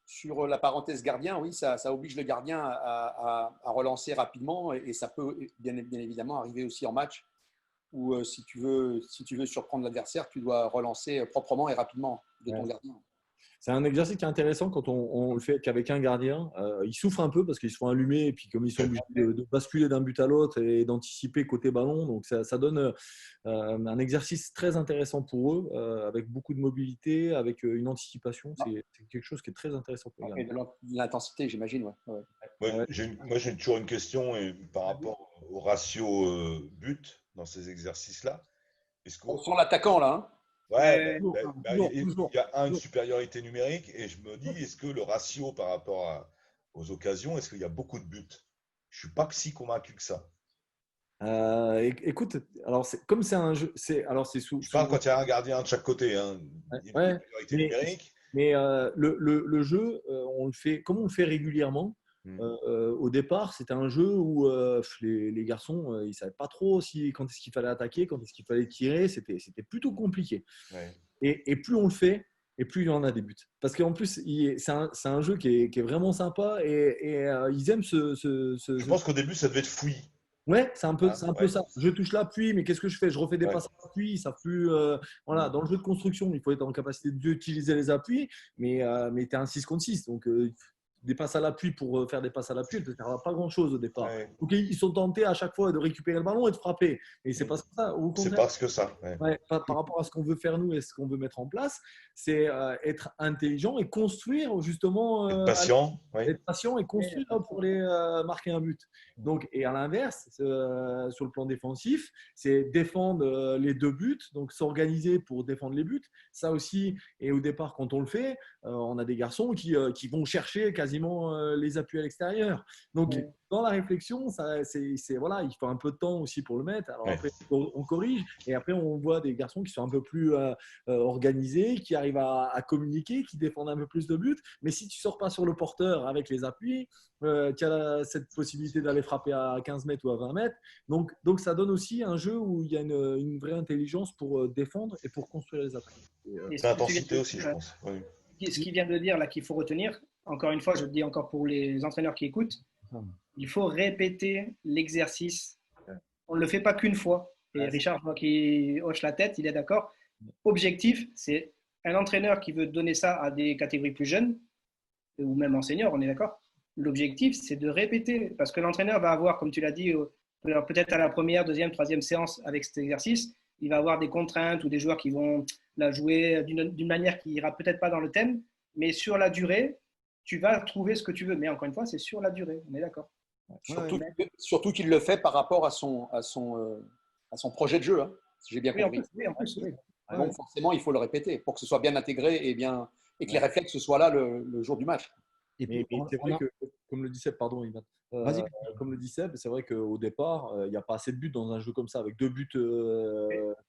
Sur la parenthèse gardien, oui, ça oblige le gardien à relancer rapidement, et ça peut bien évidemment arriver aussi en match où si tu veux surprendre l'adversaire, tu dois relancer proprement et rapidement de ton gardien. C'est un exercice qui est intéressant quand on le fait qu'avec un gardien. Ils souffrent un peu parce qu'ils se font allumer, et puis comme ils sont obligés de basculer d'un but à l'autre et d'anticiper côté ballon, donc ça donne un exercice très intéressant pour eux, avec beaucoup de mobilité, avec une anticipation. C'est quelque chose qui est très intéressant pour les gardiens. Et de l'intensité, j'imagine. Moi, j'ai toujours une question par rapport au ratio but dans ces exercices-là. Sur l'attaquant, là, hein. Il y a une supériorité numérique, et je me dis, est-ce que le ratio par rapport aux occasions, est-ce qu'il y a beaucoup de buts? Je ne suis pas si convaincu que ça. Écoute, alors comme c'est un jeu, je parle quand il y a un gardien de chaque côté, hein. Il y a une supériorité numérique. Mais le jeu, on le fait, comme on le fait régulièrement. Au départ, c'était un jeu où les garçons, ils ne savaient pas trop quand est-ce qu'il fallait attaquer, quand est-ce qu'il fallait tirer. C'était plutôt compliqué. Et plus on le fait, et plus il y en a des buts. Parce qu'en plus, c'est un jeu qui est vraiment sympa, et ils aiment Je pense qu'au début, ça devait être fouillis. Ouais, c'est un peu ça. Je touche l'appui, mais qu'est-ce que je fais? Je refais des passes à l'appui, ça plus. Dans le jeu de construction, il faut être en capacité d'utiliser les appuis, mais tu es un 6 contre 6. Donc, des passes à l'appui pour faire des passes à l'appui, elle ne te servent pas grand-chose au départ. Ouais. Donc, ils sont tentés à chaque fois de récupérer le ballon et de frapper. Et c'est pas ça. Au C'est contraire, parce que ça. Ouais. ouais, par rapport à ce qu'on veut faire nous et ce qu'on veut mettre en place, c'est être intelligent et construire justement, Être patient. Ouais. être patient et construire pour les marquer un but. Donc, et à l'inverse, sur le plan défensif, c'est défendre les 2 buts, donc s'organiser pour défendre les buts. Ça aussi, et au départ, quand on le fait, on a des garçons qui vont chercher quasiment les appuis à l'extérieur. Donc, dans la réflexion, voilà, il faut un peu de temps aussi pour le mettre. Alors après, on corrige et après, on voit des garçons qui sont un peu plus organisés, qui arrivent à communiquer, qui défendent un peu plus de buts. Mais si tu ne sors pas sur le porteur avec les appuis, tu as cette possibilité d'aller frapper à 15 mètres ou à 20 mètres. Donc ça donne aussi un jeu où il y a une vraie intelligence pour défendre et pour construire les appuis. L'intensité aussi, je pense. Oui. Ce qu'il vient de dire là qu'il faut retenir, encore une fois, je le dis encore pour les entraîneurs qui écoutent, il faut répéter l'exercice. On ne le fait pas qu'une fois. Et Richard, je vois qu'il hoche la tête, il est d'accord. Objectif, c'est un entraîneur qui veut donner ça à des catégories plus jeunes, ou même en senior, on est d'accord. L'objectif, c'est de répéter, parce que l'entraîneur va avoir, comme tu l'as dit, peut-être à la première, deuxième, troisième séance avec cet exercice, il va avoir des contraintes ou des joueurs qui vont la jouer d'une manière qui ira peut-être pas dans le thème, mais sur la durée, tu vas trouver ce que tu veux. Mais encore une fois, c'est sur la durée, on est d'accord. Surtout qu'il le fait par rapport à son projet de jeu, hein, si j'ai bien compris. En plus, oui. Donc forcément, il faut le répéter pour que ce soit bien intégré et que les réflexes soient là le jour du match. Et puis, c'est vrai que, comme le dit Seb, pardon, Ivan, comme le dit Seb, c'est vrai qu'au départ, il n'y a pas assez de buts dans un jeu comme ça. Avec 2 buts,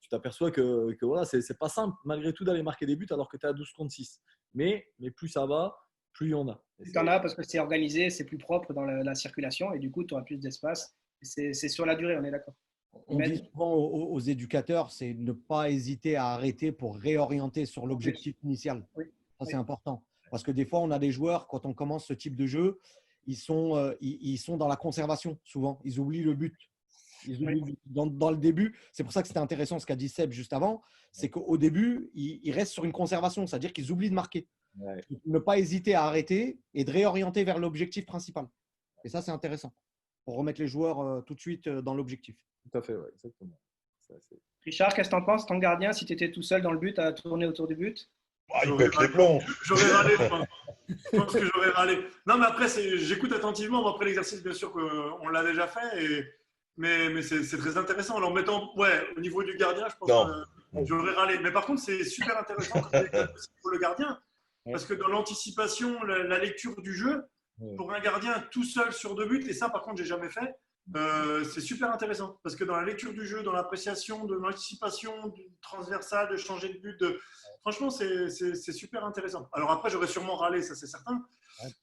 tu t'aperçois que voilà, c'est pas simple malgré tout d'aller marquer des buts alors que tu es à 12 contre 6. Mais plus ça va, plus il y en a. Plus tu en as parce que c'est organisé, c'est plus propre dans la circulation et du coup, tu auras plus d'espace. C'est sur la durée, on est d'accord. On dit souvent aux éducateurs, c'est ne pas hésiter à arrêter pour réorienter sur l'objectif initial. Oui. Ça, c'est important. Parce que des fois, on a des joueurs, quand on commence ce type de jeu, ils sont dans la conservation souvent. Ils oublient le but. Dans le début, c'est pour ça que c'était intéressant ce qu'a dit Seb juste avant, c'est qu'au début, ils restent sur une conservation, c'est-à-dire qu'ils oublient de marquer. Ouais. Ne pas hésiter à arrêter et de réorienter vers l'objectif principal. Et ça, c'est intéressant pour remettre les joueurs tout de suite dans l'objectif. Tout à fait, ouais, exactement. Richard, qu'est-ce que tu en penses, ton gardien, si tu étais tout seul dans le but à tourner autour du but? Il pète les plombs. J'aurais râlé, je pense que j'aurais râlé. Non, mais après, j'écoute attentivement. Après l'exercice, bien sûr qu'on l'a déjà fait, mais c'est très intéressant. Alors, mettant, au niveau du gardien, je pense que j'aurais râlé. Mais par contre, c'est super intéressant pour le gardien, parce que dans l'anticipation, la lecture du jeu, pour un gardien tout seul sur 2 buts, et ça, par contre, j'ai jamais fait. C'est super intéressant parce que dans la lecture du jeu, dans l'appréciation de l'anticipation, du transversal, de changer de but, franchement, c'est super intéressant. Alors après, j'aurais sûrement râlé, ça c'est certain.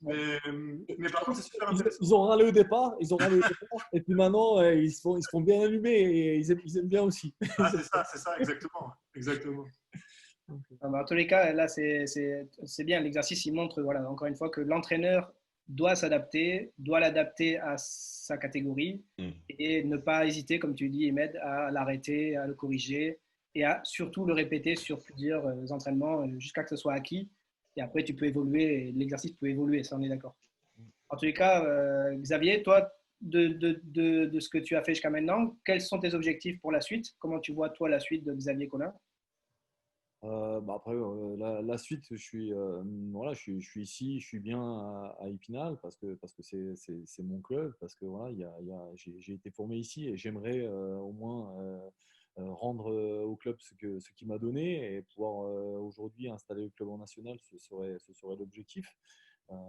Mais par contre, c'est super intéressant. Ils ont râlé au départ, et puis maintenant, ils se font bien allumer et ils aiment bien aussi. C'est ça, exactement. En tous les cas, là, c'est bien. L'exercice, il montre, encore une fois, que l'entraîneur doit s'adapter, doit l'adapter à sa catégorie et ne pas hésiter, comme tu dis, Ahmed, à l'arrêter, à le corriger et à surtout le répéter sur plusieurs entraînements jusqu'à ce que ce soit acquis. Et après, tu peux évoluer, l'exercice peut évoluer, ça on est d'accord. En tous les cas, Xavier, toi, de ce que tu as fait jusqu'à maintenant, quels sont tes objectifs pour la suite? Comment tu vois, toi, la suite de Xavier Collin? Après, la suite, je suis ici, je suis bien à Épinal parce que c'est mon club, parce que j'ai été formé ici et j'aimerais au moins rendre au club ce qu'il m'a donné et pouvoir aujourd'hui installer le club en national, ce serait l'objectif.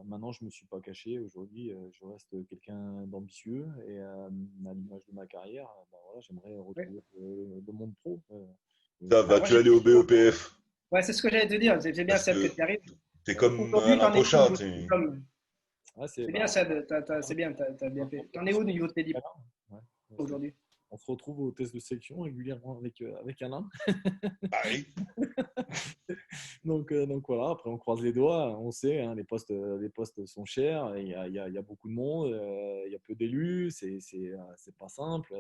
Maintenant, je ne me suis pas caché. Aujourd'hui, je reste quelqu'un d'ambitieux et à l'image de ma carrière, j'aimerais retrouver le monde pro. Vas-tu aller au BEPF? Ouais, c'est ce que j'allais te dire. C'est bien, Seb, que tu arrives. C'est comme Alain Pochard. C'est bien, Seb. C'est bien, tu as bien fait. T'en es où au niveau de tes diplômes aujourd'hui? On se retrouve au test de sélection régulièrement avec Alain. Bah oui. donc voilà, après on croise les doigts, on sait, hein, les postes sont chers, il y a beaucoup de monde, il y a peu d'élus, c'est pas simple.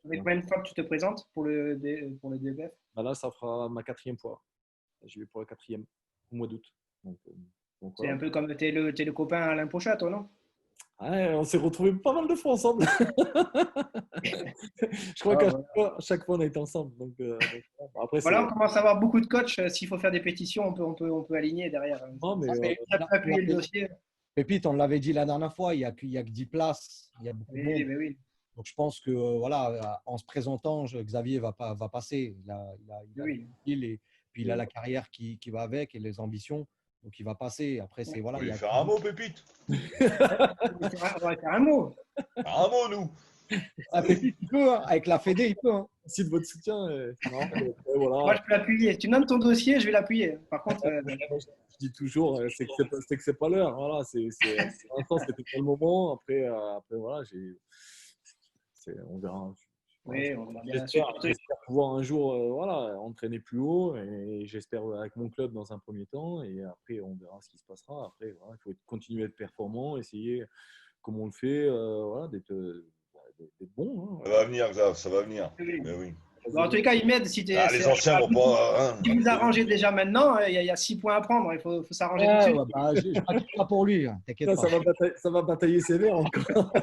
Avec combien de fois que tu te présentes pour le DEPF? Là, ça fera ma 4e fois. J'y vais pour la 4e au mois d'août. Donc, Donc, C'est voilà. un peu comme t'es le copain Alain Pochat, toi, non? Ouais, on s'est retrouvés pas mal de fois ensemble. Je crois Ah, qu'à voilà. chaque fois, on a été ensemble. Après, Voilà, on c'est. commence à avoir beaucoup de coachs. S'il faut faire des pétitions, on peut aligner derrière. Non, mais Mais Ça peut appuyer le dossier. Pépite, on l'avait dit la dernière fois, il y a que 10 places, il y a beaucoup de Oui, monde. mais oui, Donc je pense que voilà, en se présentant, Xavier va passer. Il a le oui. profil et puis il a la carrière qui va avec et les ambitions. Donc il va passer. Après, c'est On voilà, va il y lui a faire un mot, Pépite. On va faire un mot. Un mot, nous. Ah, Pépite, il peut, hein. Avec la Fédé, il peut. Hein. merci de votre soutien. Non, mais après, Moi, voilà. je peux l'appuyer. Tu me donnes ton dossier, je vais l'appuyer. Par contre, Moi, je dis toujours, c'est que c'est pas l'heure. Voilà, pour l'instant, c'était pas le moment. Après voilà, on verra. Voilà, oui, on va bien j'espère pouvoir un jour voilà, entraîner plus haut et j'espère avec mon club dans un premier temps et après on verra ce qui se passera. Après, voilà, il faut continuer à être performant, essayer comme on le fait, voilà, d'être bon. Ça va venir, Xav, ça va venir. Oui. Mais oui. Bon, en tous les cas, il m'aide si tu Les anciens vont pas. Hein, si vous c'est arrangez vous. déjà maintenant, il y a 6 points à prendre. Il faut s'arranger tout de Ouais, suite. ouais, bah, je m'inquiète pas pour lui, hein, t'inquiète Ça, pas. ça va batailler sévère encore.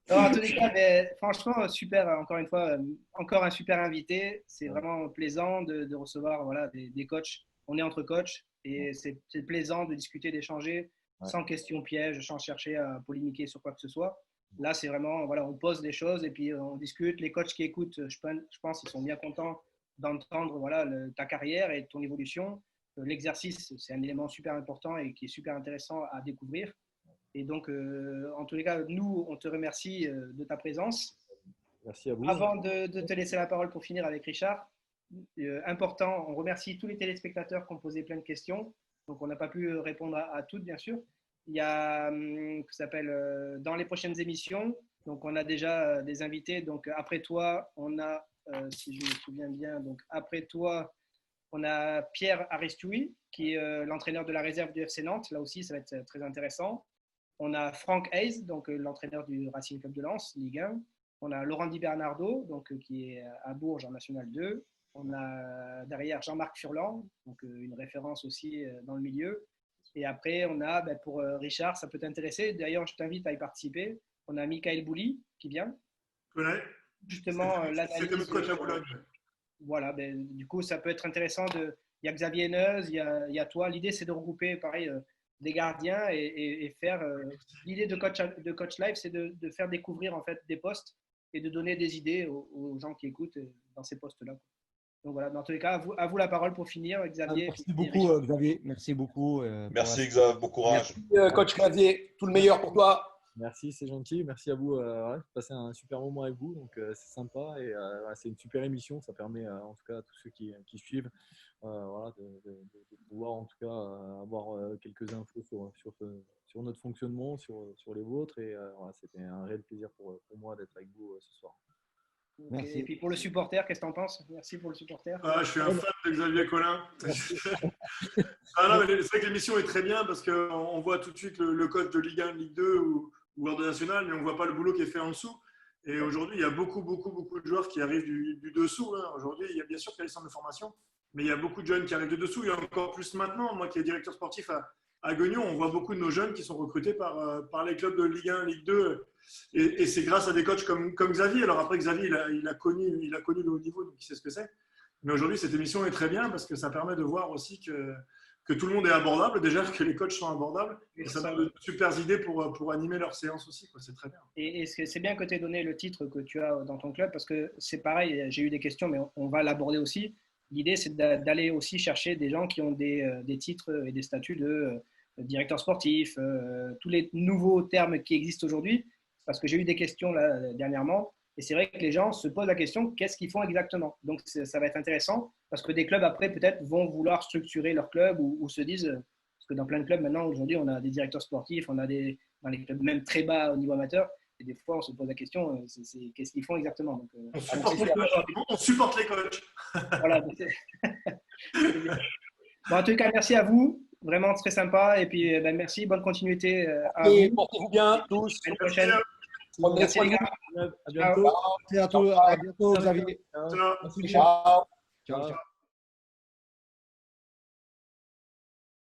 Alors, en tous les cas, franchement, super, encore une fois, encore un super invité. C'est vraiment plaisant de recevoir voilà, des coachs. On est entre coachs et c'est plaisant de discuter, d'échanger sans questions pièges, sans chercher à polémiquer sur quoi que ce soit. Là, c'est vraiment, voilà, on pose des choses et puis on discute. Les coachs qui écoutent, je pense qu'ils sont bien contents d'entendre voilà, ta carrière et ton évolution. L'exercice, c'est un élément super important et qui est super intéressant à découvrir. Et donc, en tous les cas, nous, on te remercie de ta présence. Merci à vous. Avant de te laisser la parole pour finir avec Richard, important, on remercie tous les téléspectateurs qui ont posé plein de questions. Donc, on n'a pas pu répondre à toutes, bien sûr. Il y a qui s'appelle dans les prochaines émissions. Donc, on a déjà des invités. Donc, après toi, on a, si je me souviens bien, donc après toi, on a Pierre Aristoui, qui est l'entraîneur de la réserve du FC Nantes. Là aussi, ça va être très intéressant. On a Franck Hayes, donc l'entraîneur du Racing Club de Lens, Ligue 1. On a Laurent Di Bernardo, donc, qui est à Bourges en National 2. On a derrière Jean-Marc Furlan, donc une référence aussi dans le milieu. Et après, on a, pour Richard, ça peut t'intéresser. D'ailleurs, je t'invite à y participer. On a Michael Bouli qui vient. Ouais. Justement, l'analyse. C'était notre coach à Boulogne. Voilà, du coup, ça peut être intéressant. Il y a Xavier Henneuse, il y a toi. L'idée, c'est de regrouper, pareil, des gardiens et faire. L'idée de coach live, c'est de faire découvrir en fait des postes et de donner des idées aux gens qui écoutent dans ces postes-là. Donc voilà, dans tous les cas, à vous la parole pour finir, Xavier. Merci beaucoup, Xavier. Merci beaucoup. Merci, Xav, bon courage. Merci, coach Xavier. Tout le meilleur pour toi. Merci, c'est gentil. Merci à vous. Ouais, j'ai passé un super moment avec vous, donc c'est sympa et c'est une super émission. Ça permet, en tout cas, à tous ceux qui suivent, voilà, de pouvoir en tout cas avoir quelques infos sur notre fonctionnement, sur les vôtres. Et voilà, c'était un réel plaisir pour moi d'être avec vous ce soir. Merci. Et puis pour le supporter, qu'est-ce que tu en penses? Merci pour le supporter. Je suis un fan de Xavier Collin. Non, mais c'est vrai que l'émission est très bien parce qu'on voit tout de suite le coach de Ligue 1, Ligue 2 ou de National, mais on ne voit pas le boulot qui est fait en dessous. Et aujourd'hui, il y a beaucoup de joueurs qui arrivent du dessous. Hein. Aujourd'hui, il y a bien sûr qu'il y a les centres de formation, mais il y a beaucoup de jeunes qui arrivent de dessous. Et encore plus maintenant, moi qui est directeur sportif à Guignon, on voit beaucoup de nos jeunes qui sont recrutés par les clubs de Ligue 1, Ligue 2. Et c'est grâce à des coachs comme Xavier. Alors après, Xavier, il a connu le haut niveau, donc il sait ce que c'est. Mais aujourd'hui, cette émission est très bien parce que ça permet de voir aussi que tout le monde est abordable, déjà que les coachs sont abordables. Et ça donne de super idées pour animer leur séance aussi. C'est très bien. Et c'est bien que tu aies donné le titre que tu as dans ton club parce que c'est pareil, j'ai eu des questions, mais on va l'aborder aussi. L'idée, c'est d'aller aussi chercher des gens qui ont des titres et des statuts de directeur sportif, tous les nouveaux termes qui existent aujourd'hui. Parce que j'ai eu des questions là, dernièrement. Et c'est vrai que les gens se posent la question, qu'est-ce qu'ils font exactement? Donc, ça va être intéressant parce que des clubs, après, peut-être, vont vouloir structurer leur club ou se disent, parce que dans plein de clubs, maintenant, aujourd'hui, on a des directeurs sportifs, on a dans les clubs même très bas au niveau amateur, et des fois, on se pose la question, qu'est-ce qu'ils font exactement? Donc, on supporte les coachs. Voilà. Bon, en tout cas, merci à vous. Vraiment très sympa. Et puis, merci. Bonne continuité à vous. Portez-vous bien tous. À la prochaine. Merci, les gars. À bientôt. À bientôt, Xavier. Ciao. Ciao. Ciao. Ciao.